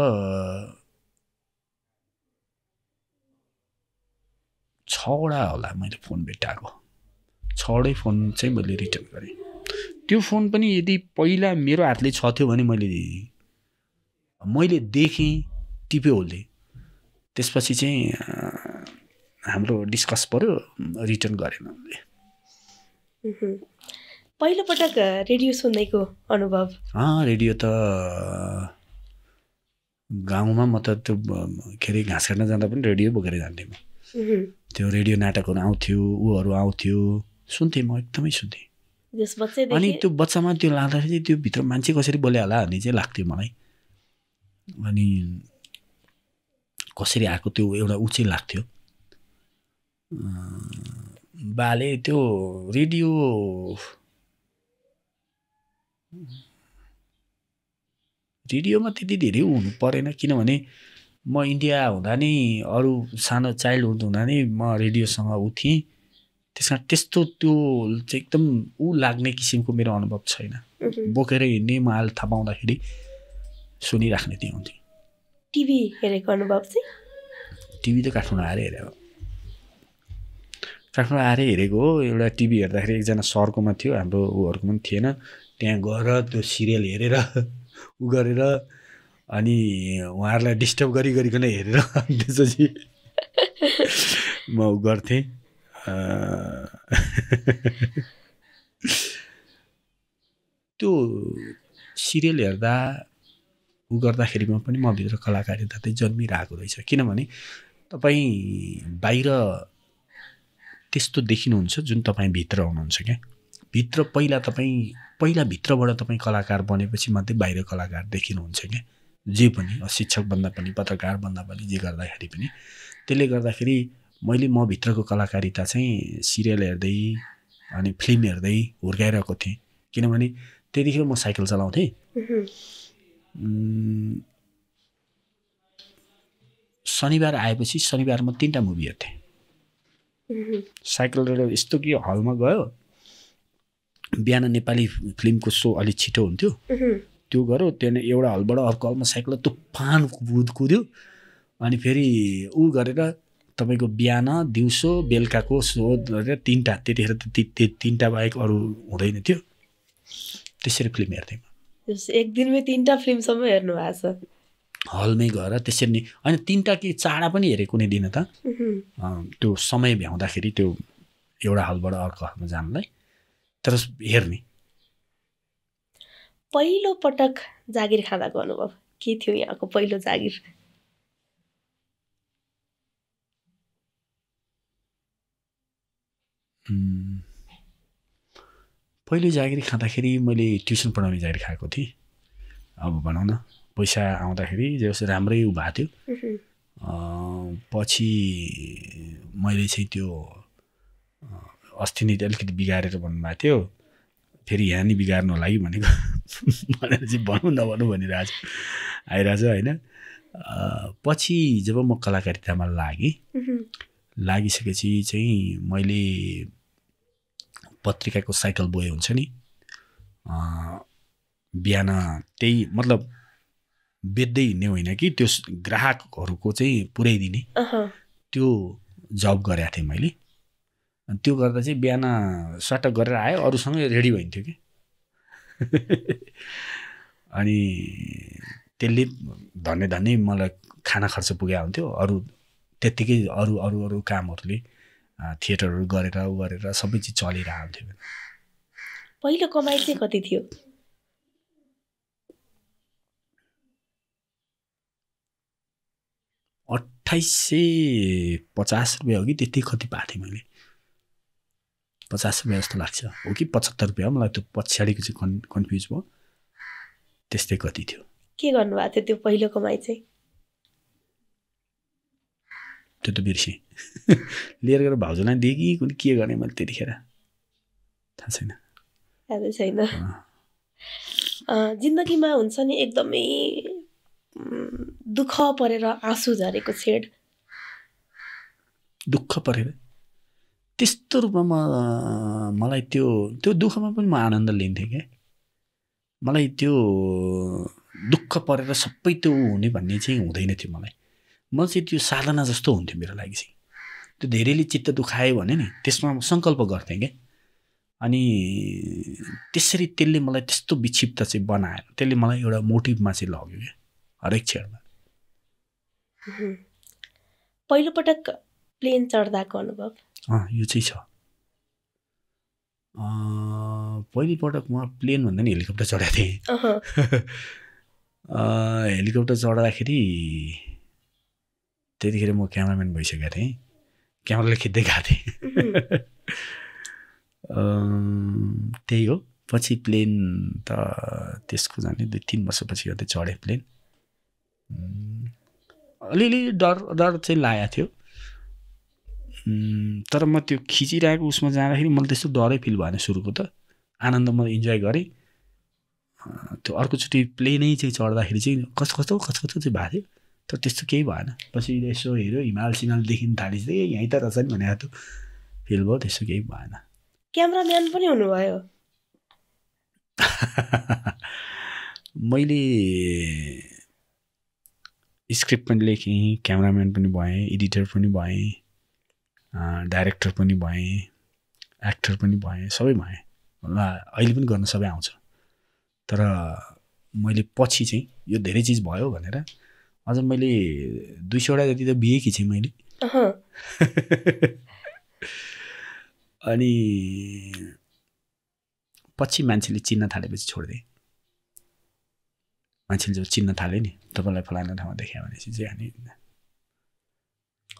6वटा होला मैले फोन भेट्टाएको। 6वटै फोन चाहिँ मैले रिटर्न गरेँ। त्यो फोन पनि यदि पहिला मेरो हातले छ थियो भने मैले देखेँ, टिप्यो उसले, त्यसपछि चाहिँ हाम्रो डिस्कस पर्यो, रिटर्न गरेन उसले। पहिलोपटक रेडियो सुन्नेको अनुभव? रेडियो त गाउँमा म त त्यो के अरे घाँस काट्न जाँदा पनि रेडियो बोकेर जान्थेँ म। त्यो रेडियो नाटकहरू आउँथ्यो, ऊहरू आउँथ्यो, सुन्थेँ म, एकदमै सुन्थेँ। अनि त्यो बच्चामा त्यो लाग्दाखेरि त्यो भित्र मान्छे कसरी बोले होला भन्ने चाहिँ लाग्थ्यो मलाई। अनि कसरी आएको त्यो एउटा ऊ चाहिँ लाग्थ्यो। बाले त्यो रेडियोमा त्यति धेरै हुनु परेन, किनभने म इन्डिया हुँदा नै, अरू सानो चाइल्डहुड हुँदा नै म रेडियोसँग ऊ थिएँ। त्यसमा त्यस्तो त्यो चाहिँ एकदम ऊ लाग्ने किसिमको मेरो अनुभव छैन। बोकेर हिँड्ने, म हाल थाहा पाउँदाखेरि सुनिराख्ने त्यही हुन्थ्यो। टिभी हेरेको अनुभव चाहिँ? टिभी त काठमाडौँ आएर हेरेको। काठमाडौँ आएर हेरेको हो। एउटा टिभी हेर्दाखेरि एकजना सरकोमा थियो, हाम्रो ऊहरूको पनि थिएन। त्यहाँ गएर त्यो सिरियल हेरेर ऊ गरेर अनि उहाँहरूलाई डिस्टर्ब गरिकन हेरेर त्यसपछि म ऊ गर्थेँ। त्यो सिरियल हेर्दा ऊ गर्दाखेरिमा पनि म भित्र कलाकारिता चाहिँ जन्मिरहेको रहेछ। किनभने तपाईँ बाहिर त्यस्तो देखिनुहुन्छ जुन तपाईँ भित्र हुनुहुन्छ क्या। भित्र पहिला भित्रबाट तपाईँ कलाकार बनेपछि मात्रै बाहिर कलाकार देखिनुहुन्छ क्या। जे पनि शिक्षक भन्दा पनि पत्रकार भन्दा पनि जे गर्दाखेरि पनि त्यसले गर्दाखेरि मैले म भित्रको कलाकारिता चाहिँ सिरियल हेर्दै अनि फिल्म हेर्दै हुर्काइरहेको थिएँ। किनभने त्यतिखेर म साइकल चलाउँथेँ। शनिबार आएपछि शनिबारमा 3टा मुभी हेर्थेँ। साइकल रेडियो यस्तो कि हलमा गयो, बिहान नेपाली फिल्मको सो अलिक छिटो हुन्थ्यो, त्यो गऱ्यो, त्यहाँदेखि एउटा हलबाट अर्को हलमा साइकल तुफान कुद्यो, अनि फेरि ऊ गरेर तपाईँको बिहान दिउँसो बेलुकाको सो गरेर 3टा, त्यतिखेर त 3टा बाहेक अरू हुँदैन थियो। त्यसरी फिल्म हेर्थेँ। एक दिनमै 3टा फिल्मसम्म हेर्नु भएको छ हलमै गएर। त्यसरी नै होइन 3टा कि 4 पनि हेरेँ कुनै दिन त। त्यो समय भ्याउँदाखेरि त्यो एउटा हलबाट अर्को हलमा जानलाई, तर हेर्ने। पहिलो पटक जागिर खाँदाको अनुभव के थियो? यहाँको पहिलो जागिर? पहिलो जागिर खाँदाखेरि मैले ट्युसन पढाउने जागिर खाएको थिएँ। अब भनौँ न पैसा आउँदाखेरि जस राम्रै उ भएको थियो। पछि मैले चाहिँ त्यो अस्ति नै अलिकति बिगारेर भन्नुभएको थियो, फेरि यहाँ नि बिगार्नु होला कि भनेको भनेर चाहिँ भनौँ नभनौँ भनिरहेछ आइरहेछ होइन। पछि जब म कलाकारितामा लागिसकेपछि चाहिँ मैले पत्रिकाको साइकल बोय हुन्छ नि, बिहान त्यही मतलब बेच्दै हिँड्ने होइन कि त्यो ग्राहकहरूको चाहिँ पुर्याइदिने त्यो जब गरेको थिएँ मैले। अनि त्यो गर्दा चाहिँ बिहान सटक गरेर आयो, अरूसँगै रेडी भइन्थ्यो कि अनि त्यसले धन्य मलाई खाना खर्च पुगे हुन्थ्यो। अरू त्यत्तिकै अरू कामहरूले थिएटरहरू गरेर उ गरेर सबै चिज चलिरहेको हुन्थ्यो। पहिलो कमाइ चाहिँ कति थियो? 2850 रुपियाँ हो कि त्यति कति पाएको थिएँ मैले। 50 रुपियाँ जस्तो लाग्छ, हो कि 75 रुपियाँ हो, मलाई त्यो पछाडिको चाहिँ कन्फ्युज भयो। त्यस्तै कति थियो। के गर्नुभएको थियो त्यो पहिलो कमाइ चाहिँ? त्यो त बिर्सेँ। लिएर गएर भाउजूलाई दिएँ कि के गर्ने मैले त्यतिखेर थाहा छैन। यादै छैन। जिन्दगीमा हुन्छ नि एकदमै दुःख परेर आँसु झरेको छेड? दुःख परेर त्यस्तो रूपमा मलाई त्यो दुःखमा पनि म आनन्द लिन्थेँ क्या। मलाई त्यो दुःख परेर सबै त्यो हुने भन्ने चाहिँ हुँदैन थियो मलाई। म चाहिँ त्यो साधना जस्तो हुन्थ्यो मेरो लागि चाहिँ। त्यो धेरैले चित्त दुखायो भने नि त्यसमा म सङ्कल्प गर्थेँ क्या। अनि त्यसरी त्यसले मलाई त्यस्तो विक्षिप्त चाहिँ बनाएर त्यसले मलाई एउटा मोटिभमा चाहिँ लग्यो क्या हरेक क्षणमा। पहिलोपटक प्लेन चढ्दाको अनुभव? यो चाहिँ छ। पहिलोपटक म प्लेन भन्दा नि हेलिकप्टर चढेको थिएँ। हेलिकप्टर चढ्दाखेरि त्यतिखेर म क्यामराम्यान भइसकेको थिएँ, क्यामेराले खिच्दै गएको थिएँ। त्यही हो। पछि प्लेन त त्यसको जाने 2-3 वर्षपछि गर्दै चढेँ प्लेन। अलिअलि डर चाहिँ लागेको थियो, तर म त्यो खिचिरहेको उसमा जाँदाखेरि मलाई त्यस्तो डरै फिल भएन। सुरुको त आनन्द म इन्जोय गरेँ। त्यो अर्कोचोटि प्लेनै चाहिँ चढ्दाखेरि चाहिँ कस्तो चाहिँ भएको थियो, तर त्यस्तो केही भएन। पछि यसो हेऱ्यो हिमाल सिमाल देखिन थालिसक्यो, यहीँ त रहेछ नि भने जस्तो फिल भयो। त्यस्तो केही भएन। क्यामराम्यान पनि हुनुभयो? मैले स्क्रिप्ट पनि लेखेँ, क्यामराम्यान पनि भएँ, एडिटर पनि भएँ, डाइरेक्टर पनि भएँ, एक्टर पनि भएँ, सबै भएँ। अहिले पनि गर्न सबै आउँछ। तर मैले पछि चाहिँ यो धेरै चिज भयो भनेर अझ मैले 200 वटा जति त बिहे खिचेँ मैले। अनि पछि मान्छेले चिन्न थालेपछि छोडिदिएँ। मान्छेले जब चिन्न थाले नि तपाईँलाई फलाना ठाउँमा देखायो भनेपछि चाहिँ अनि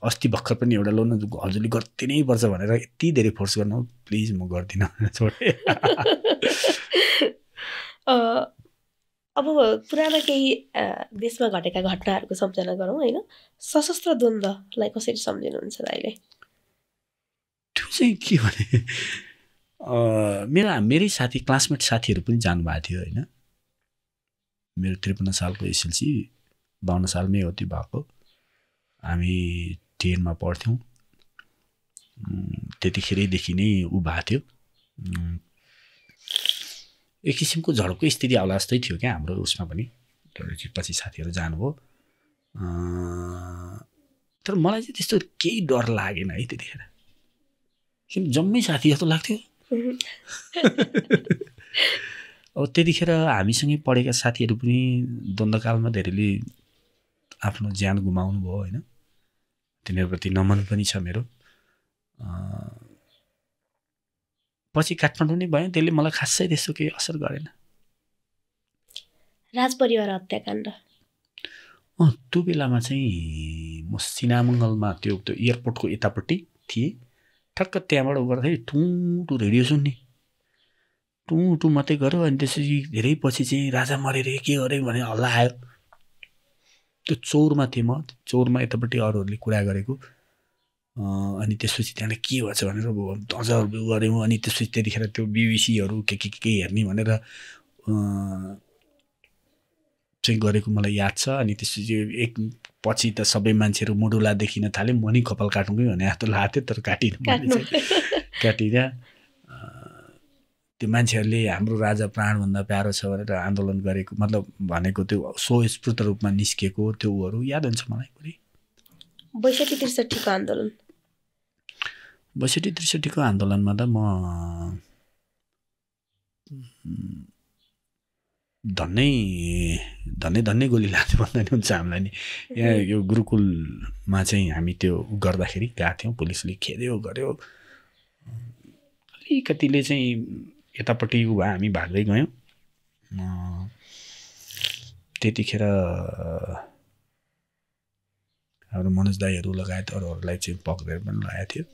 अस्ति भर्खर पनि एउटा लोन हजुरले गर्दै नै पर्छ भनेर यति धेरै फोर्स गर्नु प्लिज म गर्दिनँ छोडेँ। अब पुराना केही देशमा घटेका घटनाहरूको सम्झना गरौँ होइन। सशस्त्र द्वन्द्वलाई कसरी सम्झिनुहुन्छ अहिले? त्यो चाहिँ के भने मेरै साथी क्लासमेट साथीहरू पनि जानुभएको थियो होइन। मेरो 53 सालको एसएलसी 52 सालमै हो त्यो भएको। हामी 10 मा पढ्थ्यौँ, त्यतिखेरैदेखि नै ऊ भएको थियो। एक किसिमको झड्को स्थिति आउला जस्तै थियो क्या हाम्रो उसमा पनि। पछि साथीहरू जानुभयो, तर मलाई चाहिँ त्यस्तो केही डर लागेन है त्यतिखेर, किन जम्मै साथी जस्तो लाग्थ्यो। अब त्यतिखेर हामीसँगै पढेका साथीहरू पनि द्वन्द्वकालमा धेरैले आफ्नो ज्यान गुमाउनु भयो होइन। तिनीहरूप्रति नमन पनि छ मेरो। पछि काठमाडौँ नै भयो, त्यसले मलाई खासै त्यस्तो केही असर गरेन। राजपरिवार हत्याकाण्ड त्यो बेलामा चाहिँ म सिनामङ्गलमा त्यो एयरपोर्टको यतापट्टि थिएँ। ठक्क त्यहाँबाट गर्दाखेरि टुटु रेडियो सुन्ने, टुटु मात्रै गऱ्यो। अनि त्यसपछि धेरै पछि चाहिँ राजा मरे रे के गरे भने हल्ला आयो। त्यो चौरमा थिएँ म, चौरमा यतापट्टि अरूहरूले कुरा गरेको। अनि त्यसपछि त्यहाँबाट के भएछ भनेर अझ गऱ्यौँ। अनि त्यसपछि त्यतिखेर त्यो बिबिसीहरू के हेर्ने भनेर चाहिँ गरेको मलाई याद छ। अनि त्यसपछि एक पछि त सबै मान्छेहरू मुडुला देखिन थाले, म नि कपाल काटौँकै भने जस्तो लाग्थ्यो, तर काटिन। त्यो मान्छेहरूले हाम्रो राजा प्राणभन्दा प्यारो छ भनेर आन्दोलन गरेको, मतलब भनेको त्यो स्वस्फूर्त रूपमा निस्केको त्योहरू याद हुन्छ मलाई पुरै। 62-63 आन्दोलन, 62-63 आन्दोलनमा त म धन्नै गोली लाग्थ्यो भन्दा नि हुन्छ हामीलाई नि। यहाँ यो गुरुकुलमा चाहिँ हामी त्यो गर्दाखेरि गएको थियौँ, पुलिसले खेद्यो गर्यो। अलिकतिले चाहिँ यतापट्टि हामी भाग्दै गयौँ। त्यतिखेर हाम्रो मनोज दाईहरू लगायत अरूहरूलाई चाहिँ पक्रेर पनि लगाएको थियो।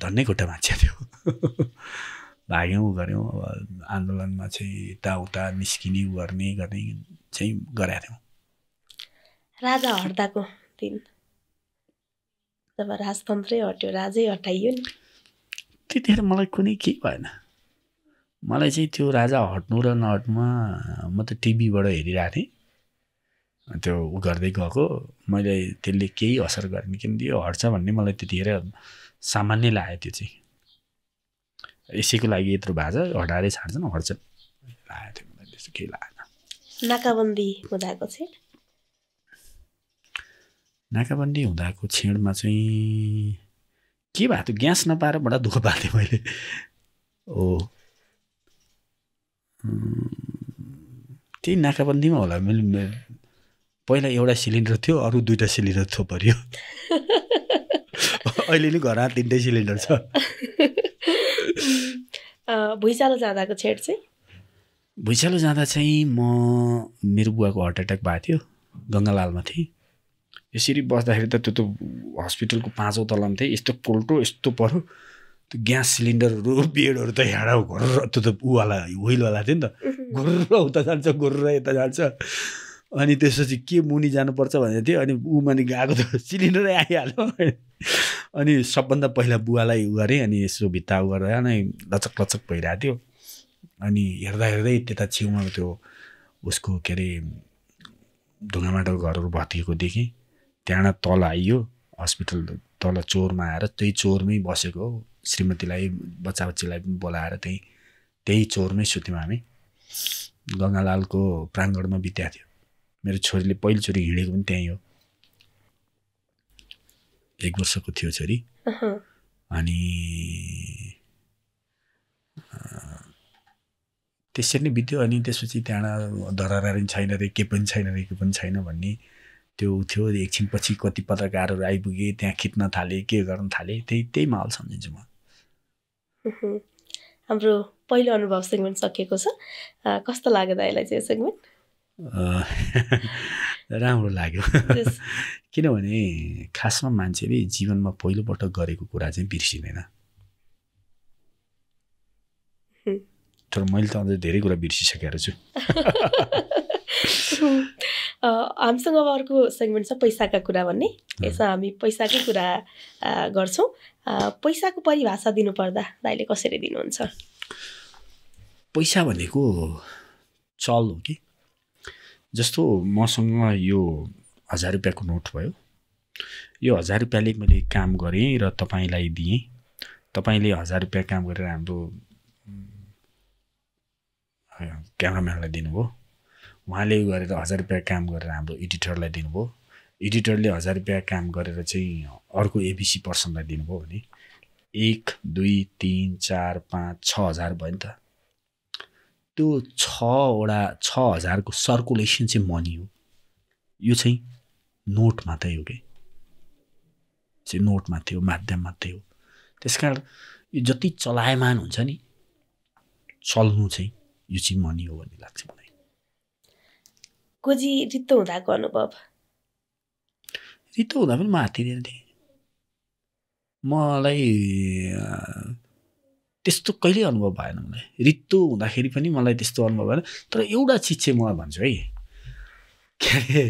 धन्नै खुट्टा मान्छे थियो। भाग्यौँ गऱ्यौँ। अब आन्दोलनमा चाहिँ यताउता निस्किने गर्ने चाहिँ गरेका थियौँ। राजा हट्दाको दिन जब राजतन्त्रै हट्यो, राजै हटाइयो नि, त्यतिखेर मलाई कुनै केही भएन। मलाई चाहिँ त्यो राजा हट्नु र नहट्नुमा म त टिभीबाट हेरिरहेको थिएँ, त्यो गर्दै गएको। मैले त्यसले केही असर गरेन, किनकि यो हट्छ भन्ने मलाई त्यतिखेर सामान्य लाग्यो। त्यो चाहिँ यसैको लागि यत्रो भाषा हटाएरै छाड्छन्, हट्छन् लागेको थियो मलाई, त्यस्तो केही लागेन। नाकाबन्दी हुँदाको छेड, नाकाबन्दी हुँदाको छेडमा चाहिँ के भएको थियो, ग्यास नपाएर बडा दुःख पाएको थिएँ मैले। त्यही नाकाबन्दीमा होला। मैले पहिला एउटा सिलिन्डर थियो, अरू 2टा सिलिन्डर थोपऱ्यो। अहिले नि घरमा 3टै सिलिन्डर छ। भुइँचालो जाँदाको छेड चाहिँ, भुइँचालो जाँदा चाहिँ मेरो बुवाको हार्ट एट्याक भएको थियो, गङ्गालालमा थिएँ। यसरी बस्दाखेरि त त्यो हस्पिटलको 5औँ तलामा थिएँ। यस्तो पोल्टो यस्तो पऱ्यो, त्यो ग्यास सिलिन्डरहरू बेडहरू त हिँडा घुर्र, त्यो त उवाला व्हिलवाला थियो नि त, घुर्र उता जान्छ गुर्र यता जान्छ। अनि त्यसपछि के मुनि जानुपर्छ भनेको थियो। अनि ऊ माने गएको त सिलिन्डरै आइहाल्यो। अनि सबभन्दा पहिला बुवालाई उ गरेँ, अनि यसो भित्ता उ गरेर नै लचक भइरहेको थियो। अनि हेर्दै त्यता छेउमा त्यो उसको के अरे ढुङ्गामाटोको घरहरू भत्किएको देखेँ। त्यहाँबाट तल आइयो हस्पिटल, तल चोरमा आएर त्यही चोरमै बसेको श्रीमतीलाई बच्चाबच्चीलाई पनि बोलाएर त्यही चोरमै सुत्यौँ हामी। गङ्गालालको प्राङ्गणमा बित्या थियो। मेरो छोरीले पहिलोचोटि हिँडेको पनि त्यहीँ हो। 1 वर्षको थियो छोरी। अनि त्यसरी नै बित्यो। अनि त्यसपछि त्यहाँबाट धरारा पनि छैन रे, के पनि छैन भन्ने त्यो थियो। एकछिनपछि कति पत्रकारहरू आइपुगे, त्यहाँ खिच्न थाले, के गर्न थाले, त्यही माहौल सम्झिन्छु म। हाम्रो पहिलो अनुभव सेगमेन्ट सकिएको छ। कस्तो लाग्यो दाइलाई चाहिँ सेगमेन्ट? राम्रो लाग्यो किनभने खासमा मान्छेले जीवनमा पहिलोपटक गरेको कुरा चाहिँ बिर्सिँदैन तर मैले त अझै धेरै कुरा बिर्सिसकेको छु हामीसँग अब अर्को सेगमेन्ट छ पैसाका कुरा भन्ने यसमा हामी पैसाकै कुरा गर्छौँ पैसाको परिभाषा दिनुपर्दा दाइले कसरी दिनुहुन्छ पैसा भनेको चल हो कि जस्तो मसँग यो 1000 रुपियाँको नोट भयो यो 1000 रुपियाँले मैले काम गरेँ र तपाईँलाई दिएँ तपाईँले 1000 रुपियाँ काम गरेर हाम्रो क्यामेराम्यानलाई दिनुभयो उहाँले गरेर 1000 रुपियाँ काम गरेर हाम्रो एडिटरलाई दिनुभयो एडिटरले 1000 रुपियाँ काम गरेर चाहिँ अर्को एबिसी पर्सनलाई दिनुभयो भने 1 2 3 4 5 6000 भयो नि त त्यो 6000 को सर्कुलेसन चाहिँ मनी हो यो चाहिँ नोट मात्रै हो कि चाहिँ नोट मात्रै हो माध्यम मात्रै हो त्यसकारण यो जति चलायमान हुन्छ नि चल्नु चाहिँ यो चाहिँ मनी हो भन्ने लाग्छ मलाई गोजी रित्तो हुँदाको अनुभव रित्तो हुँदा पनि म हात्तिदिएन थिएँ मलाई त्यस्तो कहिले अनुभव भएन मलाई रित्तो हुँदाखेरि पनि मलाई त्यस्तो अनुभव भएन तर एउटा चिज चाहिँ म भन्छु है के अरे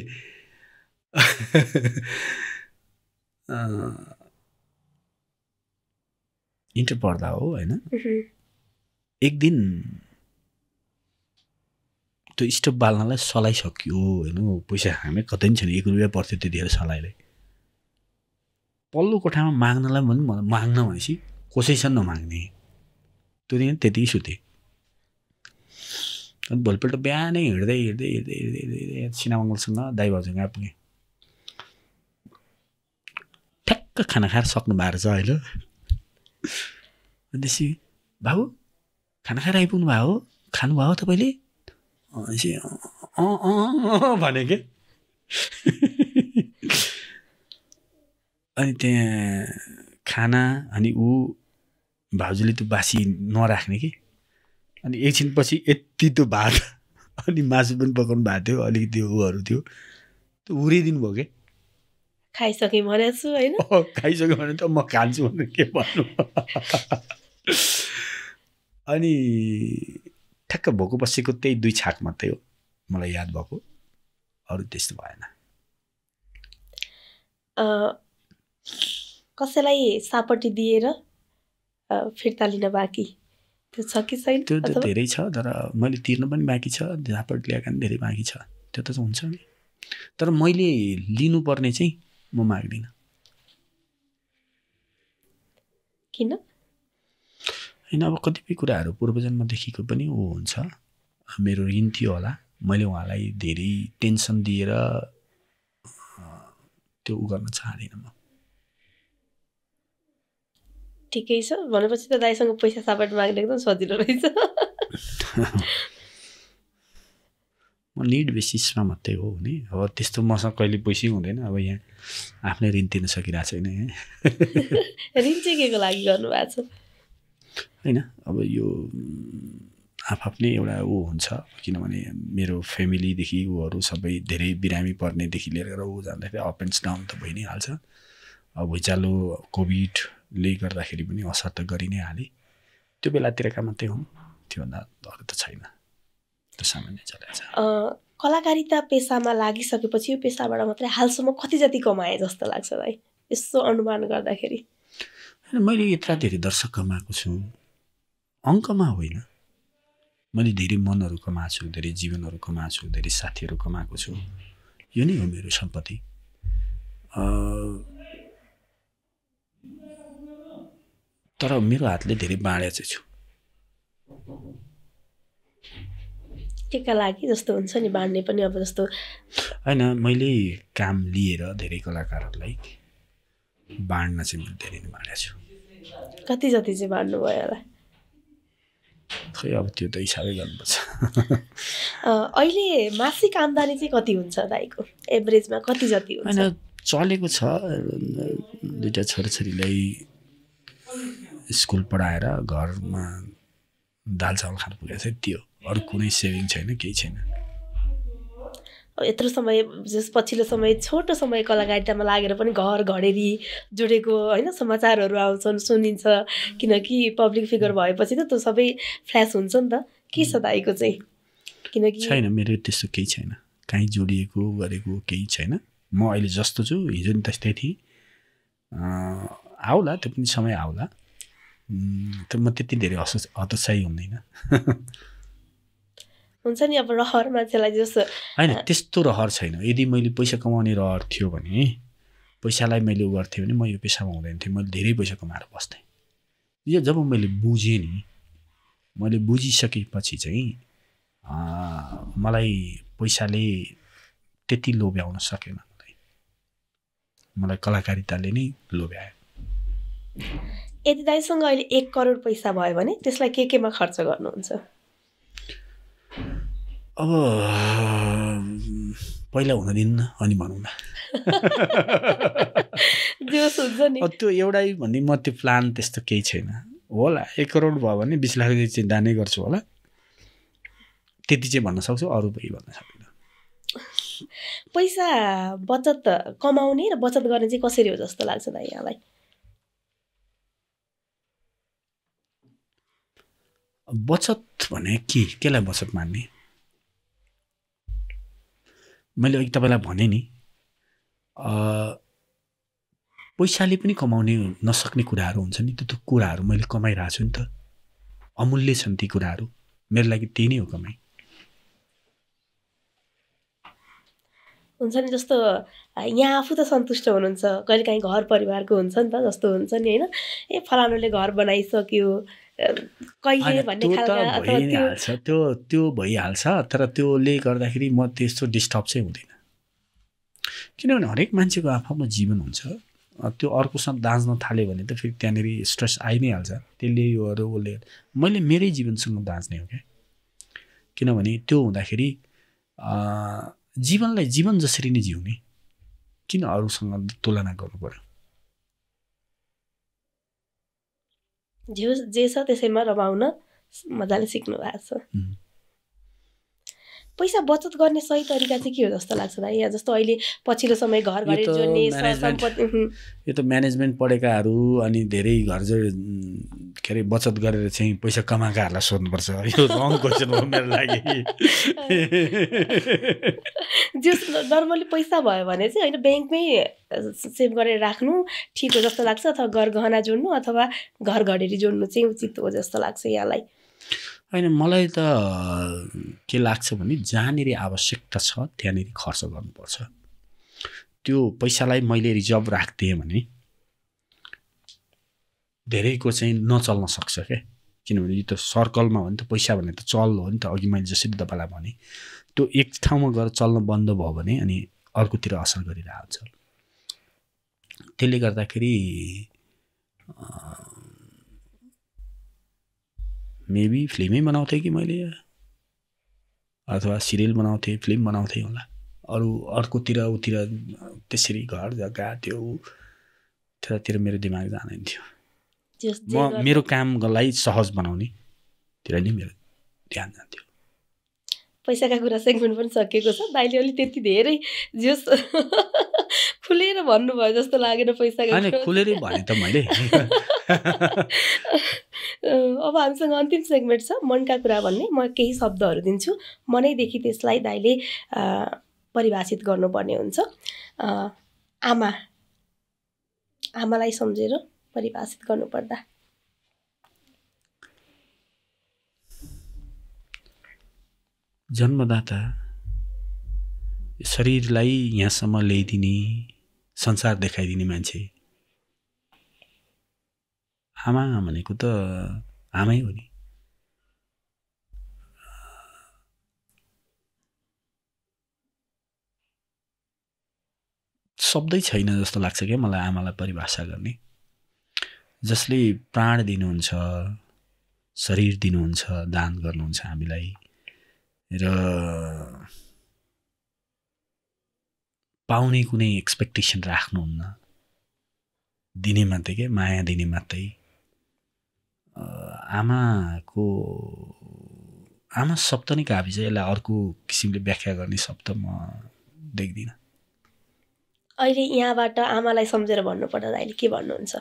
इन्टर पढ्दा हो होइन एक दिन त्यो स्टोभ बाल्नलाई सलाइसक्यो होइन पैसा हामी कतै पनि छैन 1 रुपियाँ पर्थ्यो त्यतिखेर सलाइलाई पल्लो कोठामा माग्नलाई पनि माग्न भनेपछि कसैसँग नमाग्ने त्यो दिन त्यति सुतेँ अनि भोलिपल्ट बिहानै हिँड्दै सिनामङ्गलसँग दाइ भाउजूसँग पुगेँ ठ्याक्क खाना खाएर सक्नु भएको छ अहिले अनि त्यसपछि बाबु खाना खाएर आइपुग्नु भएको हो खानुभयो हो तपाईँले भने के अनि त्यहाँ खाना अनि ऊ भाउजूले त्यो बासी नराख्ने कि अनि एकछिनपछि यति त्यो भात अनि मासु पनि पकाउनु भएको थियो अलिकति ऊहरू थियो त्यो उरिदिनु भयो कि खाइसकेँ भनेको छु होइन खाइसक्यो भने त म खान्छु भनेर के भन्नु अनि ठ्याक्क भोको बसेको त्यही 2 छाक मात्रै हो मलाई याद भएको अरू त्यस्तो भएन कसैलाई सापट्टि दिएर फिर्ता लिन बाँकी त्यो छ कि छैन त्यो त धेरै छ तर मैले तिर्न पनि बाँकी छ सापट्टि ल्याएका पनि धेरै बाँकी छ त्यो त हुन्छ नि तर मैले लिनुपर्ने चाहिँ म माग्दिनँ किन होइन अब कतिपय कुराहरू पूर्वजन्मदेखिको पनि ऊ हुन्छ मेरो ऋण थियो होला मैले उहाँलाई धेरै टेन्सन दिएर त्यो ऊ गर्न चाहदिनँ म ठिकै छ भनेपछि त दाइसँग पैसा सापट माग्ने एकदम सजिलो रहेछ म निड बेसिसमा मात्रै हो नि अब त्यस्तो मसँग कहिले पैसै हुँदैन अब यहाँ आफ्नै ऋण तिर्न सकिरहेको छैन ऋण चाहिँ के को लागि गर्नुभएको छ होइन अब यो आफ्नै एउटा ऊ हुन्छ किनभने मेरो फ्यामिलीदेखि ऊहरू सबै धेरै बिरामी पर्नेदेखि लिएर ऊ जाँदाखेरि अप एन्ड डाउन त भइ नै हाल्छ अब भुइँचालो कोभिडले गर्दाखेरि पनि असर त गरि नै हालेँ त्यो बेलातिरका मात्रै हुन् त्योभन्दा अरू त छैन त्यो सामान्य चलेको छ कलाकारिता पेसामा लागिसकेपछि यो पेसाबाट मात्रै हालसम्म कति जति कमाए जस्तो लाग्छ भाइ यसो अनुमान गर्दाखेरि मैले यत्रा धेरै दर्शक कमाएको छु अङ्कमा होइन मैले धेरै मनहरू कमाएको छु धेरै जीवनहरू कमाएको छु धेरै साथीहरू कमाएको छु यो नै हो मेरो सम्पत्ति तर मेरो हातले धेरै बाँडे चाहिँ छु केका लागि जस्तो हुन्छ नि बाँड्ने पनि अब जस्तो होइन मैले काम लिएर धेरै कलाकारहरूलाई बाँड्न चाहिँ मैले धेरै नै बाँडेको छु कति जति चाहिँ बाँड्नु भयो होला खै अब त्यो त हिसाबै गर्नुपर्छ अहिले मासिक आम्दानी चाहिँ कति हुन्छ दाइको एभरेजमा कति जति हुन्छ होइन चलेको छ 2टा छोराछोरीलाई स्कुल पढाएर घरमा दाल चामल खानु पुगेको छ त्यो अरू कुनै सेभिङ छैन केही छैन यत्रो समय जस पछिल्लो समय छोटो समय कलाकारितामा लागेर पनि घर घडेरी जोडेको होइन समाचारहरू आउँछन् सुनिन्छ किनकि पब्लिक फिगर भएपछि त त्यो सबै फ्ल्यास हुन्छ नि त के छ दाइको चाहिँ किनकि छैन मेरो त्यस्तो केही छैन कहीँ जोडिएको गरेको केही छैन म अहिले जस्तो छु हिजो नि त्यस्तै थिएँ आउला त्यो पनि समय आउला तर म त्यति धेरै हतोत्साही हुँदैन हुन्छ नि अब रहर मान्छेलाई जस्तो होइन त्यस्तो रहर छैन यदि मैले पैसा कमाउने रहर थियो भने पैसालाई मैले उ गर्थेँ भने म यो पेसामा हुँदैन थिएँ मैले धेरै पैसा कमाएर बस्थेँ यो जब मैले बुझेँ नि मैले बुझिसकेपछि चाहिँ मलाई पैसाले त्यति लोभ्याउन सकेन मलाई कलाकारिताले नै लोभ्यायो यदि दाइसँग अहिले 1 करोड पैसा भयो भने त्यसलाई केमा खर्च गर्नुहुन्छ अब पहिला हुन दिन्न अनि भनौँ न जोस हुन्छ नि त्यो एउटै भन्ने म त्यो प्लान त्यस्तो केही छैन होला 1 करोड भयो भने 20 लाख चाहिँ दानै गर्छु होला त्यति चाहिँ भन्न सक्छु अरू पनि भन्न सक्दिनँ पैसा बचत कमाउने र बचत गर्ने चाहिँ कसरी हो जस्तो लाग्छ दाइ यहाँलाई बचत भने केलाई बचत मान्ने मैले अघि तपाईँलाई भने नि पैसाले पनि कमाउने नसक्ने कुराहरू हुन्छ नि त्यो कुराहरू मैले कमाइरहेको छु नि त अमूल्य छन् ती कुराहरू मेरो लागि त्यही नै हो कमाइ हुन्छ नि जस्तो यहाँ आफू त सन्तुष्ट हुनुहुन्छ कहिलेकाहीँ घर परिवारको हुन्छ नि त जस्तो हुन्छ नि होइन ए फलानुले घर बनाइसक्यो कहिले भन्ने खालको त्यो भइहाल्छ तर त्योले गर्दाखेरि म त्यस्तो डिस्टर्ब चाहिँ हुँदैन किनभने हरेक मान्छेको आफ्नो जीवन हुन्छ त्यो अर्कोसँग दाँच्न थाल्यो भने त फेरि त्यहाँनिर स्ट्रेस आइ नै हाल्छ त्यसले यो अरू उसले मैले मेरै जीवनसँग दाँच्ने हो क्या किनभने त्यो हुँदाखेरि जीवनलाई जीवन जसरी नै जिउने किन अरूसँग तुलना गर्नु पर्यो जे छ त्यसैमा रमाउन मजाले सिक्नु भएको छ पैसा बचत गर्ने सही तरिका चाहिँ के हो जस्तो लाग्छ दाइ यहाँ जस्तो अहिले पछिल्लो समय घर घडी जोड्ने सम्पत्ति यो त म्यानेजमेन्ट पढेकाहरू अनि धेरै घर के अरे बचत गरेर चाहिँ पैसा कमाएकाहरूलाई सोध्नुपर्छ यो रङ क्वेसन हो मेरो लागि जस नर्मली पैसा भयो भने चाहिँ होइन ब्याङ्कमै सेभ गरेर राख्नु ठिक हो जस्तो लाग्छ अथवा घर गहना जोड्नु अथवा घर घडेरी जोड्नु चाहिँ उचित हो जस्तो लाग्छ यहाँलाई होइन मलाई त के लाग्छ भने जहाँनिर आवश्यकता छ त्यहाँनिर खर्च गर्नुपर्छ त्यो पैसालाई मैले रिजर्भ राख्दिएँ भने धेरैको चाहिँ नचल्न सक्छ क्या किनभने यो त सर्कलमा हो नि त पैसा भन्ने त चल हो नि त अघि मैले जसरी तपाईँलाई भने त्यो एक ठाउँमा गएर चल्न बन्द भयो भने अनि अर्कोतिर असर गरिरहेको हुन्छ त्यसले गर्दाखेरि मेबी फिल्मै बनाउँथेँ कि मैले अथवा सिरियल बनाउँथेँ फिल्म बनाउँथेँ होला अरू अर्कोतिर उतिर त्यसरी घर जग्गा त्योतिर मेरो दिमाग जाँदैन थियो म मेरो कामलाई सहज बनाउनेतिर नै मेरो ध्यान जान्थ्यो पैसाका कुरा सेगमेन्ट पनि सकिएको छ दाइले अलि त्यति धेरै जस खुलेर भन्नुभयो जस्तो लागेन पैसाका खुलेरै भने त मैले अब हामीसँग अन्तिम सेगमेन्ट छ मनका कुरा भन्ने म केही शब्दहरू दिन्छु मनैदेखि त्यसलाई दाइले परिभाषित गर्नुपर्ने हुन्छ आमालाई सम्झेर परिभाषित गर्नुपर्दा जन्मदाता शरीरलाई यहाँसम्म ल्याइदिने संसार देखाइदिने मान्छे आमा भनेको त आमै हो नि शब्दै छैन जस्तो लाग्छ क्या मलाई आमालाई परिभाषा गर्ने जसले प्राण दिनुहुन्छ शरीर दिनुहुन्छ दान गर्नुहुन्छ हामीलाई र पाउने कुनै एक्सपेक्टेसन राख्नुहुन्न दिने मात्रै के माया दिने मात्रै आमा शब्द नै काफी छ, यसलाई अर्को किसिमले व्याख्या गर्ने शब्द म देख्दिनँ। अहिले यहाँबाट आमालाई सम्झेर भन्नुपर्दा अहिले के भन्नुहुन्छ?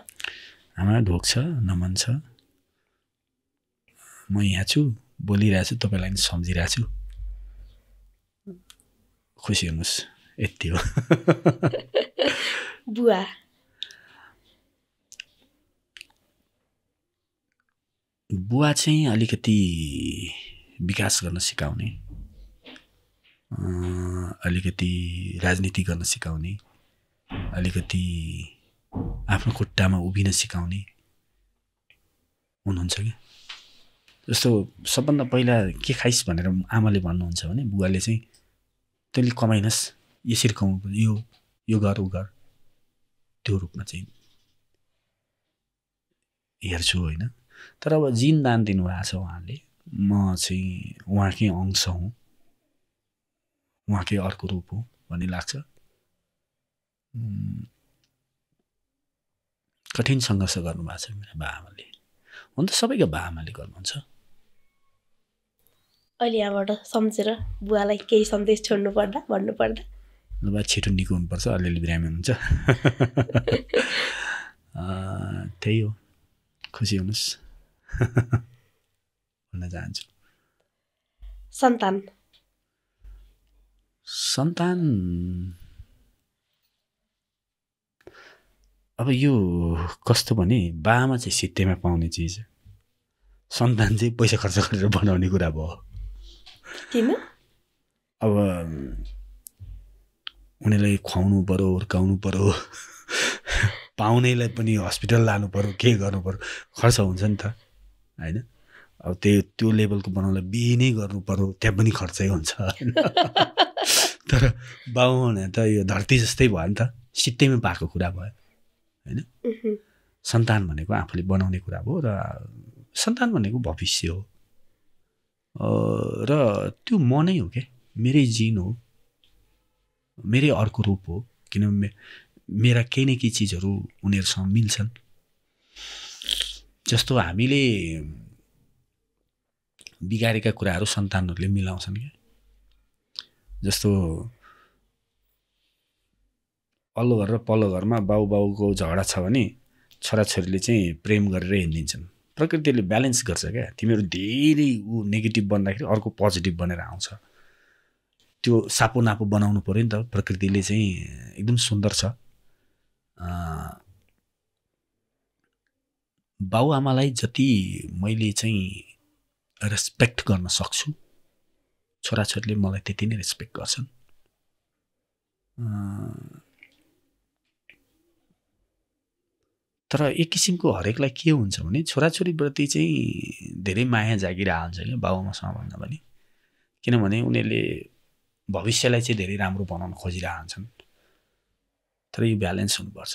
आमा ढोक छ, नमन छ, म यहाँ छु, बोलिरहेको छु, तपाईँलाई पनि सम्झिरहेको छु, खुसी हुनुहोस्, यति हो। बुवा बुवा चाहिँ अलिकति विकास गर्न सिकाउने, अलिकति राजनीति गर्न सिकाउने, अलिकति आफ्नो खुट्टामा उभिन सिकाउने हुनुहुन्छ क्या। जस्तो सबभन्दा पहिला के खाइस् भनेर आमाले भन्नुहुन्छ भने बुवाले चाहिँ तैँले कमाइनस्, यसरी कमाउनु, यो गर उ गर, त्यो रूपमा चाहिँ हेर्छु होइन। तर अब जिन दान दिनुभएको छ उहाँले, म चाहिँ उहाँकै अंश हुँ, उहाँकै अर्को रूप हो भन्ने लाग्छ। कठिन सङ्घर्ष गर्नुभएको छ मेरो बाआमाले, हुन त सबैको बाआमाले गर्नुहुन्छ। अहिले यहाँबाट सम्झेर बुवालाई केही सन्देश छोड्नु पर्दा भन्नुपर्दा? ल छिटो निको हुनुपर्छ, अलिअलि बिरामी हुन्छ। त्यही हो, खुसी हुनुहोस् भन्न चाहन्छु। सन्तान अब यो कस्तो भने बाआमा चाहिँ सित्तैमा पाउने चिज, सन्तान चाहिँ पैसा खर्च गरेर बनाउने कुरा भयो। किन? अब उनीहरूलाई खुवाउनु पर्यो, हुर्काउनु पर्यो, पाउनेलाई पनि हस्पिटल लानु पर्यो, के गर्नु पर्यो, खर्च हुन्छ नि त होइन। अब त्यो लेभलको बनाउनलाई बिहे नै गर्नु पर्यो, त्यहाँ पनि खर्चै हुन्छ होइन। तर बाउ भने त यो धरती जस्तै भयो नि त, सित्तैमा पाएको कुरा भयो होइन। सन्तान भनेको आफूले बनाउने कुरा भयो र सन्तान भनेको भविष्य हो र त्यो म नै हो क्या, मेरै जिन हो, मेरै अर्को रूप हो। किनभने मेरा केही न केही चिजहरू उनीहरूसँग मिल्छन्। जस्तो हामीले बिगारेका कुराहरू सन्तानहरूले मिलाउँछन् क्या। जस्तो पल्लो घर र पल्लो घरमा बाउको झगडा छ भने छोराछोरीले चाहिँ प्रेम गरेर हिँडिदिन्छन्। प्रकृतिले ब्यालेन्स गर्छ क्या। तिमीहरू धेरै नेगेटिभ बन्दाखेरि अर्को पोजिटिभ बनेर आउँछ। त्यो सापो नापो बनाउनु पर्यो नि त। प्रकृतिले चाहिँ एकदम सुन्दर छ। बाउ आमालाई जति मैले चाहिँ रेस्पेक्ट गर्न सक्छु, छोराछोरीले मलाई त्यति नै रेस्पेक्ट गर्छन्। तर एक किसिमको हरेकलाई के हुन्छ भने छोराछोरीप्रति चाहिँ धेरै माया जागिरहेको हुन्छ क्या बाउआमासँग भन्दा पनि। किनभने उनीहरूले भविष्यलाई चाहिँ धेरै राम्रो बनाउन खोजिरहेका हुन्छन्। तर यो ब्यालेन्स हुनुपर्छ,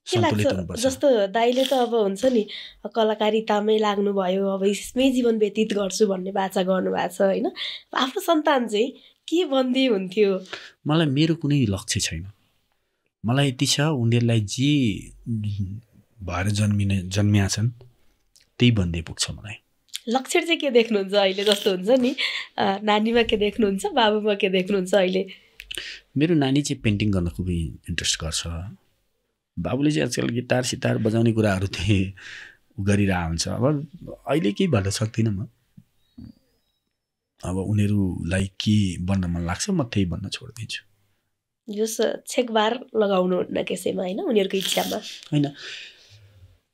सन्तुलित हुनुपर्छ। जस्तो दाइले त अब हुन्छ नि कलाकारितामै लाग्नुभयो, अब यसमै जीवन व्यतीत गर्छु भन्ने बाचा गर्नुभएको छ होइन। आफ्नो सन्तान चाहिँ के बन्दी हुन्थ्यो? मलाई मेरो कुनै लक्ष्य छैन। मलाई यति छ उनीहरूलाई जे भएर जन्मिया छन् त्यही बन्दै पुग्छ मलाई। लक्ष्य चाहिँ के देख्नुहुन्छ अहिले? जस्तो हुन्छ नि नानीमा के देख्नुहुन्छ, बाबुमा के देख्नुहुन्छ अहिले? मेरो नानी चाहिँ पेन्टिङ गर्न खुबै इन्ट्रेस्ट गर्छ। बाबुले चाहिँ आजकल गिटार सितार बजाउने कुराहरू चाहिँ गरिरहेको हुन्छ। अब अहिले केही भन्न सक्दिनँ म। अब उनीहरूलाई के बन्न मन लाग्छ म त्यही बन्न छोडिदिन्छु। जस छेकबार लगाउनु हुन्न कसैमा होइन, उनीहरूको इच्छामा होइन।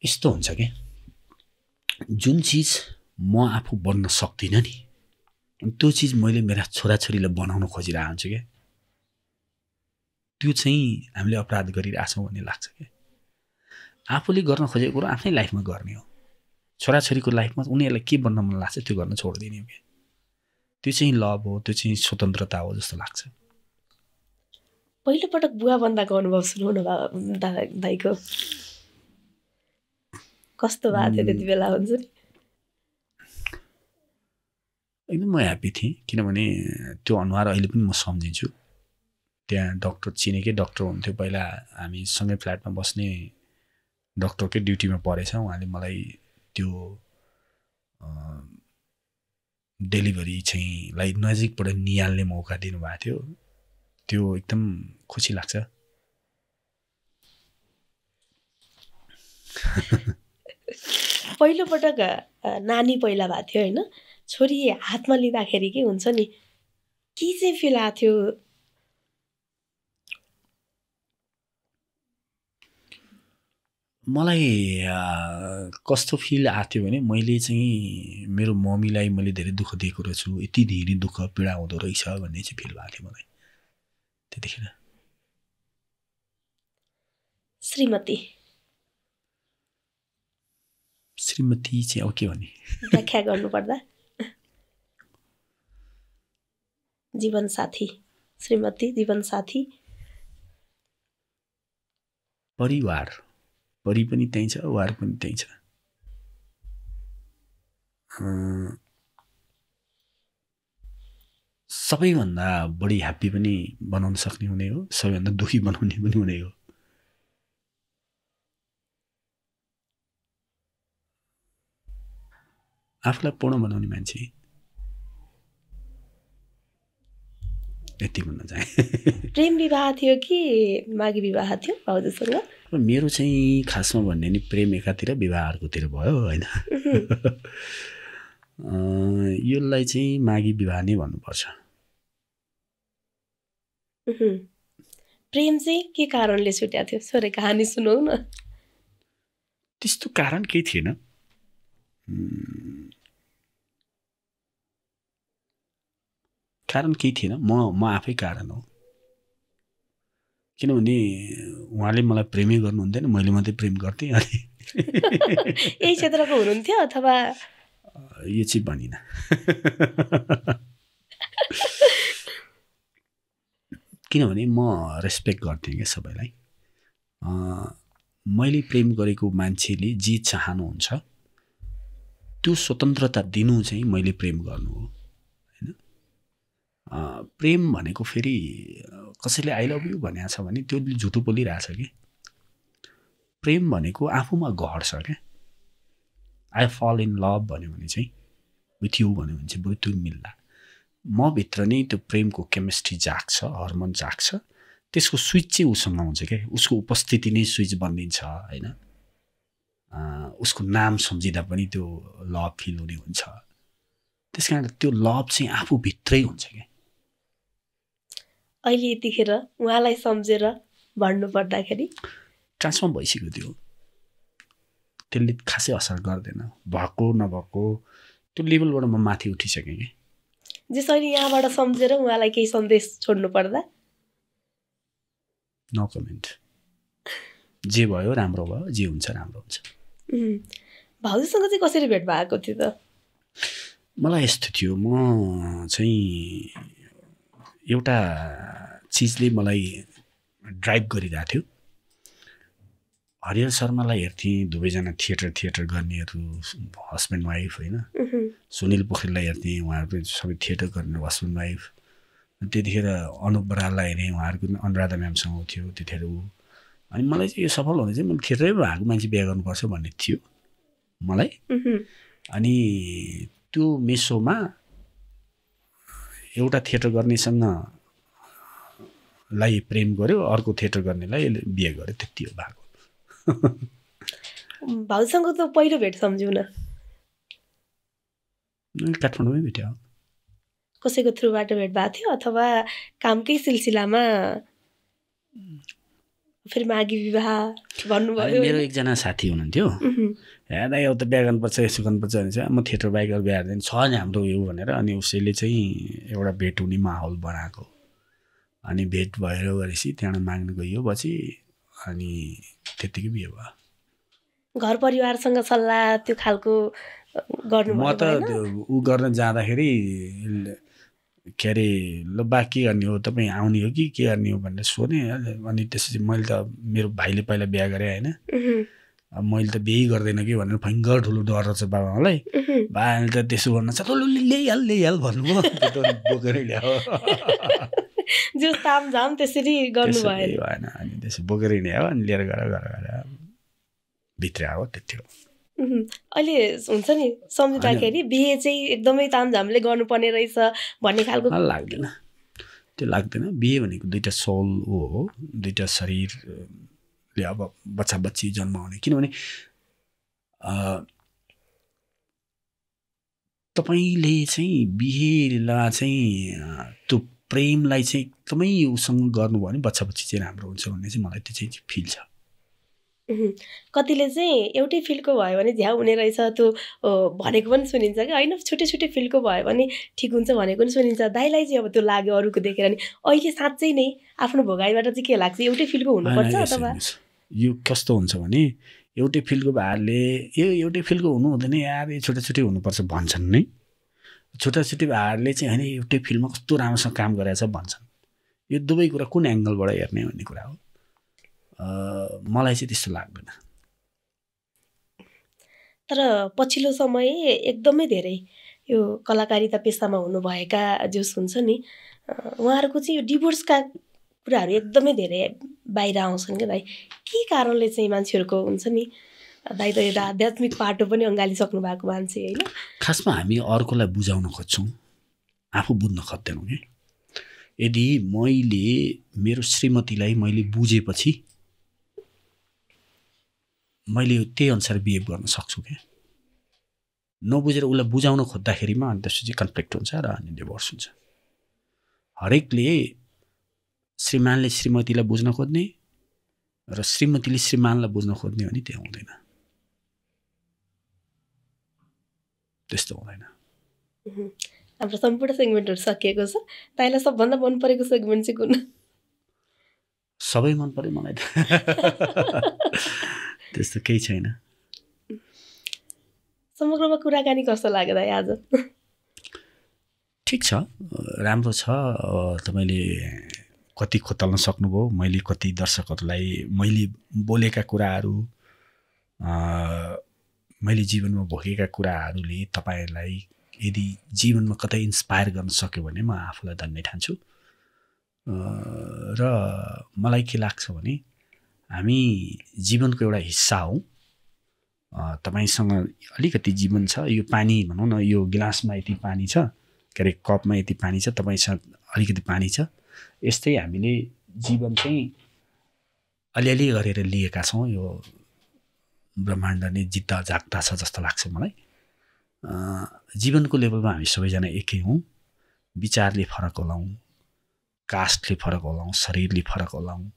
यस्तो हुन्छ क्या, जुन चिज म आफू बन्न सक्दिनँ नि त्यो चिज मैले मेरा छोराछोरीलाई बनाउन खोजिरहेको हुन्छु क्या। त्यो चाहिँ हामीले अपराध गरिरहेछौँ भन्ने लाग्छ क्या। आफूले गर्न खोजेको कुरो आफ्नै लाइफमा गर्ने हो। छोराछोरीको लाइफमा उनीहरूलाई के बन्न मन लाग्छ त्यो गर्न छोडिदिने हो क्या। त्यो चाहिँ लभ हो, त्यो चाहिँ स्वतन्त्रता हो जस्तो लाग्छ। पहिलोपटक बुवा बन्दाको अनुभव सुनाउनु दाइको कस्तो भएको थियो त्यति बेला? हुन्छ नि एकदम म ह्याप्पी थिएँ। किनभने त्यो अनुहार अहिले पनि म सम्झिन्छु। त्यहाँ डक्टर चिनेकै डक्टर हुन्थ्यो पहिला, हामी सँगै फ्ल्याटमा बस्ने डक्टरकै ड्युटीमा परेछ। उहाँले मलाई त्यो डेलिभरी चाहिँ लाई नजिकबाट निहाल्ने मौका दिनुभएको थियो त्यो एकदम खुसी लाग्छ पहिलोपटक नानी पहिला भएको थियो होइन छोरी हातमा लिँदाखेरि के हुन्छ नि के चाहिँ फिल आएको थियो मलाई कस्तो फिल आएको थियो भने मैले चाहिँ मेरो मम्मीलाई मैले धेरै दुःख दिएको रहेछु यति धेरै दुःख पीडा हुँदो रहेछ भन्ने चाहिँ फिल भएको थियो मलाई त्यतिखेर श्रीमती चाहिँ अब के भने व्याख्या गर्नुपर्दा जीवनसाथी श्रीमती जीवनसाथी परिवार परि पनि त्यही छ वार पनि त्यही छ सबैभन्दा बढी ह्याप्पी पनि बनाउन सक्ने हुने हो सबैभन्दा दुखी बनाउने पनि हुने हो आफूलाई पूर्ण बनाउने मान्छे यति भन्न चाहे प्रेम विवाह थियो कि मागी विवाह थियो भाउजूसँग मेरो चाहिँ खासमा भन्ने नि प्रेम एकातिर विवाह अर्कोतिर भयो होइन यसलाई चाहिँ मागी विवाह नै भन्नुपर्छ प्रेम चाहिँ के कारणले छुट्याएको थियो सोरे कहानी सुनाऊ न त्यस्तो कारण केही थिएन कारण केही थिएन म आफै कारण हो किनभने उहाँले मलाई प्रेमै गर्नुहुन्थेन मैले मात्रै प्रेम गर्थेँ अनि यही क्षेत्रको हुनुहुन्थ्यो अथवा यो चाहिँ भनिन किनभने म रेस्पेक्ट गर्थेँ क्या सबैलाई मैले प्रेम गरेको मान्छेले जे चाहनुहुन्छ त्यो स्वतन्त्रता दिनु चाहिँ मैले प्रेम गर्नु हो होइन प्रेम भनेको फेरि कसैले आई लभ यु भनेको छ भने त्यो झुटो बोलिरहेछ कि प्रेम भनेको आफूमा घट्छ क्या आई फल इन लभ भन्यो भने चाहिँ विथ यु भन्यो भने चाहिँ बरु त्यो मिल्ला म भित्र नै त्यो प्रेमको केमिस्ट्री जाग्छ हर्मोन जाग्छ त्यसको स्विच चाहिँ उसँग हुन्छ क्या उसको उपस्थिति नै स्विच बनिन्छ होइन उसको नाम सम्झिँदा पनि त्यो लभ फिल हुने हुन्छ त्यस कारण त्यो लभ चाहिँ आफूभित्रै हुन्छ क्या अहिले यतिखेर उहाँलाई सम्झेर भन्नु पर्दाखेरि ट्रान्सफर्म भइसक्यो त्यो त्यसले खासै असर गर्दैन भएको नभएको त्यो लेभलबाट म माथि उठिसकेँ कि जसरी यहाँबाट सम्झेर उहाँलाई केही सन्देश छोड्नु पर्दा नो कमेन्ट जे भयो राम्रो भयो जे हुन्छ राम्रो हुन्छ भाउजूसँग चाहिँ कसरी भेट भएको थियो त मलाई यस्तो थियो म चाहिँ एउटा चिजले मलाई ड्राइभ गरिरहेको थियो हरिहर शर्मालाई हेर्थेँ दुवैजना थिएटर गर्नेहरू हस्बेन्ड वाइफ होइन सुनिल पोखरेललाई हेर्थेँ उहाँहरू सबै थिएटर गर्ने हस्बेन्ड वाइफ त्यतिखेर अनुप बराललाई हेरेँ उहाँहरूको अनुराधा म्यामसँग थियो त्यतिखेर ऊ अनि मलाई चाहिँ यो सफल हुने चाहिँ मैले थिएटरै भएको मान्छे बिहा गर्नुपर्छ भन्ने थियो मलाई अनि त्यो मेसोमा एउटा थिएटर गर्नेसँग लाई प्रेम गर्यो अर्को थिएटर गर्नेलाई बिहे गर्यो त्यति हो भएको भाउजूसँग त पहिलो भेट सम्झिउ न काठमाडौँमै भेट्यो कसैको थ्रुबाट भेट भएको थियो अथवा कामकै सिलसिलामा फेरि मागी विवाह भन्नुभयो मेरो एकजना साथी हुनुहुन्थ्यो दाइ अब त बिहा गर्नुपर्छ यसो गर्नुपर्छ भने चाहिँ म थिएटर बाहेक बिहा गर्दैन छ नि हाम्रो यो भनेर अनि उसैले चाहिँ एउटा भेट हुने माहौल बनाएको अनि भेट भएर गरेपछि त्यहाँबाट माग्नु गयो पछि अनि त्यतिकै बिहे भयो घर परिवारसँग सल्लाह त्यो खालको गर्नु म त ऊ गर्न जाँदाखेरि के अरे ल बा के गर्ने हो तपाईँ आउने हो कि के गर्ने हो भनेर सोधेँ अनि त्यसपछि मैले त मेरो भाइले पहिला बिहा गरेँ होइन अब मैले त बिहे गर्दैन कि भनेर भयङ्कर ठुलो डर रहेछ बाबालाई बाबाले त त्यसो गर्न छ ल्याइहाल भन्नुभयो बोकेरै ल्यायो जो तामझाम त्यसरी गर्नु भएन अनि त्यसो बोकेरै ल्यायो अनि लिएर गएर भित्र आयो त्यति हो अहिले हुन्छ नि सम्झिँदाखेरि बिहे चाहिँ एकदमै तामझामले गर्नुपर्ने रहेछ भन्ने खालको लाग्दैन, त्यो लाग्दैन। बिहे भनेको दुईवटा सोल हो, दुईवटा शरीरले अब बच्चा बच्ची जन्माउने। किनभने तपाईँले चाहिँ बिहेलाई चाहिँ त्यो प्रेमलाई चाहिँ एकदमै उसँग गर्नुभयो भने बच्चा बच्ची चाहिँ राम्रो हुन्छ भन्ने चाहिँ मलाई त्यो चाहिँ फिल छ। कतिले चाहिँ एउटै फिल्डको भयो भने झ्याउ हुने रहेछ त्यो भनेको पनि सुनिन्छ कि, होइन छुट्टै छुट्टै फिल्डको भयो भने ठिक हुन्छ भनेको पनि सुनिन्छ। दाइलाई चाहिँ अब त्यो लाग्यो अरूको देखेर नि, अहिले साँच्चै नै आफ्नो भोगाइबाट चाहिँ के लाग्छ, एउटै फिल्डको हुनुपर्छ अथवा यो कस्तो हुन्छ भने एउटै फिल्डको भाइहरूले यो एउटै फिल्डको हुनु हुँदैन यार, यो छुट्टै छुट्टै हुनुपर्छ भन्छन् नै। छुट्टा छुट्टै भाइहरूले चाहिँ होइन एउटै फिल्डमा कस्तो राम्रोसँग काम गरेछ भन्छन्। यो दुवै कुरा कुन एङ्गलबाट हेर्ने भन्ने कुरा हो। मलाई चाहिँ त्यस्तो लाग्दैन। तर पछिल्लो समय एकदमै धेरै यो कलाकारिता पेसामा हुनुभएका जोस हुन्छ नि, उहाँहरूको चाहिँ यो डिभोर्सका कुराहरू एकदमै धेरै बाहिर आउँछन् क्या दाइ। के कारणले चाहिँ मान्छेहरूको हुन्छ नि, दाइ त एउटा आध्यात्मिक पाटो पनि अँगालिसक्नु भएको मान्छे होइन। खासमा हामी अर्कोलाई बुझाउन खोज्छौँ, आफू बुझ्न खोज्दैनौँ कि। यदि मैले मेरो श्रीमतीलाई मैले बुझेपछि मैले त्यही अनुसार बिहेभ गर्न सक्छु क्या। नबुझेर उसलाई बुझाउन खोज्दाखेरिमा अनि त्यसपछि कन्फ्लिक्ट हुन्छ र अनि डिभोर्स हुन्छ। हरेकले श्रीमानले श्रीमतीलाई बुझ्न खोज्ने र श्रीमतीले श्रीमानलाई बुझ्न खोज्ने भने त्यो हुँदैन, त्यस्तो हुँदैन। हाम्रो सम्पूर्ण सेगमेन्टहरू सकिएको छ। ताइलाई सबभन्दा मन परेको सेगमेन्ट चाहिँ कुन? सबै मन पर्यो मलाई त। त्यस्तो केही छैन। समग्रमा कुराकानी कस्तो लाग्यो दाइ आज? ठिक छ, राम्रो छ। तपाईँले कति खोतल्न सक्नुभयो, मैले कति दर्शकहरूलाई मैले बोलेका कुराहरू, मैले जीवनमा भोगेका कुराहरूले तपाईँहरूलाई यदि जीवनमा कतै इन्सपायर गर्न सक्यो भने म आफूलाई धन्य ठान्छु। र मलाई के लाग्छ भने हामी जीवनको एउटा हिस्सा हौ। तपाईँसँग अलिकति जीवन छ, यो पानी भनौँ न, यो गिलासमा यति पानी छ, के अरे कपमा यति पानी छ, तपाईँसँग अलिकति पानी छ। यस्तै हामीले जीवन चाहिँ अलिअलि गरेर लिएका छौँ। यो ब्रह्माण्ड नै जित्दा जाग्दा छ जस्तो लाग्छ मलाई। जीवनको लेभलमा हामी सबैजना एकै हौँ। विचारले फरक होलाौँ, कास्टले फरक होलाौँ, शरीरले फरक होलाौँ,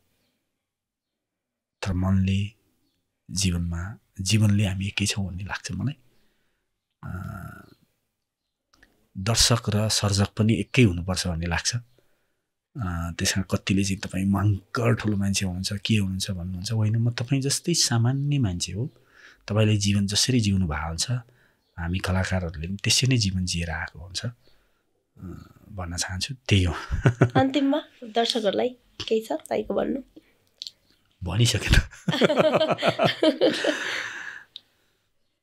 तर मनले जीवनले हामी एकै छौँ भन्ने लाग्छ मलाई। दर्शक र सर्जक पनि एकै हुनुपर्छ भन्ने लाग्छ। त्यसमा कतिले चाहिँ तपाईँ महँगर ठुलो मान्छे हुनुहुन्छ, के हुनुहुन्छ भन्नुहुन्छ। होइन, म तपाईँ जस्तै सामान्य मान्छे हो। तपाईँले जीवन जसरी जिउनु भएको हुन्छ, हामी कलाकारहरूले पनि त्यसरी नै जीवन जिएर आएको हुन्छ भन्न चाहन्छु। त्यही हो। अन्तिममा दर्शकहरूलाई केही छ ताइको भन्नु? भनिसकेन।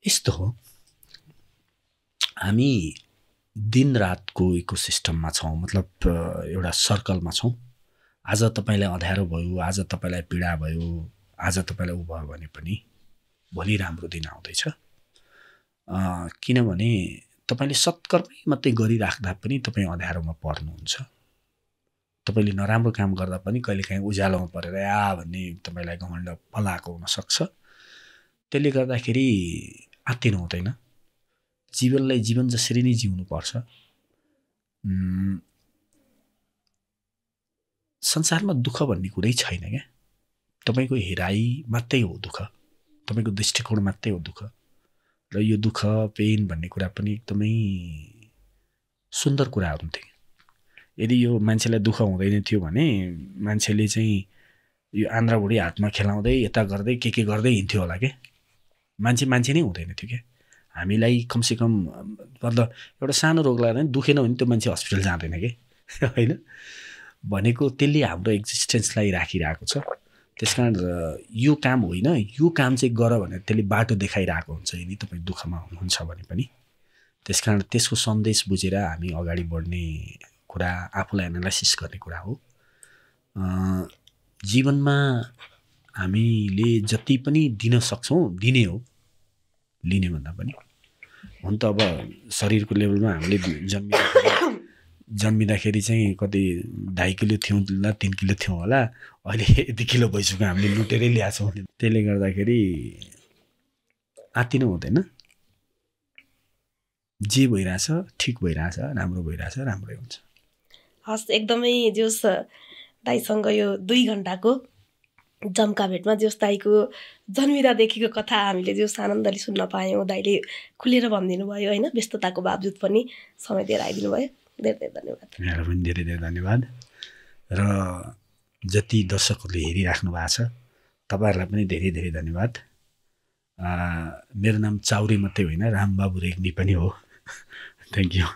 यस्तो हो, हामी दिन रातको इकोसिस्टममा छौँ, मतलब एउटा सर्कलमा छौँ। आज तपाईँलाई अँध्यारो भयो, आज तपाईँलाई पीडा भयो, आज तपाईँलाई उ भयो भने पनि भोलि राम्रो दिन आउँदैछ। किनभने तपाईँले सत्कर्मै मात्रै गरिराख्दा पनि तपाईँ अँध्यारोमा पर्नुहुन्छ। तपाईँले नराम्रो काम गर्दा पनि कहिलेकाहीँ उज्यालोमा परेर भन्ने तपाईँलाई घमण्ड पलाएको हुनसक्छ। त्यसले गर्दाखेरि आत्तिनु हुँदैन। जीवनलाई जीवन जसरी नै जिउनुपर्छ। संसारमा दुःख भन्ने कुरै छैन क्या। तपाईँको हेराइ मात्रै हो दुःख, तपाईँको दृष्टिकोण मात्रै हो दुःख। र यो दुःख पेन भन्ने कुरा पनि एकदमै सुन्दर कुराहरू हुन्थे। यदि यो मान्छेलाई दुःख हुँदैन थियो भने मान्छेले चाहिँ यो आन्द्रा बुढी हातमा खेलाउँदै यता गर्दै के गर्दै हिँड्थ्यो होला के। मान्छे नै हुँदैन थियो क्या। हामीलाई कमसेकम मतलब एउटा सानो रोग लाग्दा पनि दुखेन भने त्यो मान्छे हस्पिटल जाँदैन कि, होइन भनेको। त्यसले हाम्रो एक्जिस्टेन्सलाई राखिरहेको छ। त्यस कारण यो काम होइन, यो काम चाहिँ गर भनेर त्यसले बाटो देखाइरहेको हुन्छ यदि तपाईँ दुःखमा हुनुहुन्छ भने पनि। त्यस कारण त्यसको सन्देश बुझेर हामी अगाडि बढ्ने कुरा, आफूलाई एनालाइसिस गर्ने कुरा हो। जीवनमा हामीले जति पनि दिन सक्छौँ दिने हो। लिने भन्दा पनि हुन त अब शरीरको लेभलमा हामीले जन्मिँदाखेरि चाहिँ कति 2.5 किलो थियौँ ल 3 किलो थियौँ होला, अहिले यति किलो भइसक्यो हामीले लुटेरै ल्याएको छौँ। त्यसले गर्दाखेरि आत्तिनु हुँदैन, जे भइरहेछ ठिक भइरहेछ, राम्रो भइरहेछ, राम्रै हुन्छ। हस्, एकदमै जोस् दाइसँग यो 2 घण्टाको जम्का भेटमा जोस् दाइको जन्मिँदादेखिको कथा हामीले जोस् आनन्दले सुन्न पायौँ। दाइले खुलेर भनिदिनु भयो होइन, व्यस्तताको बावजुद पनि समय दिएर आइदिनु भयो। धेरै धेरै धन्यवाद। यहाँलाई पनि धेरै धेरै धन्यवाद। र जति दर्शकहरूले हेरिराख्नु भएको छ तपाईँहरूलाई पनि धेरै धेरै धन्यवाद। मेरो नाम चाउरे मात्रै होइन, रामबाबु रेग्मी पनि हो। Thank you.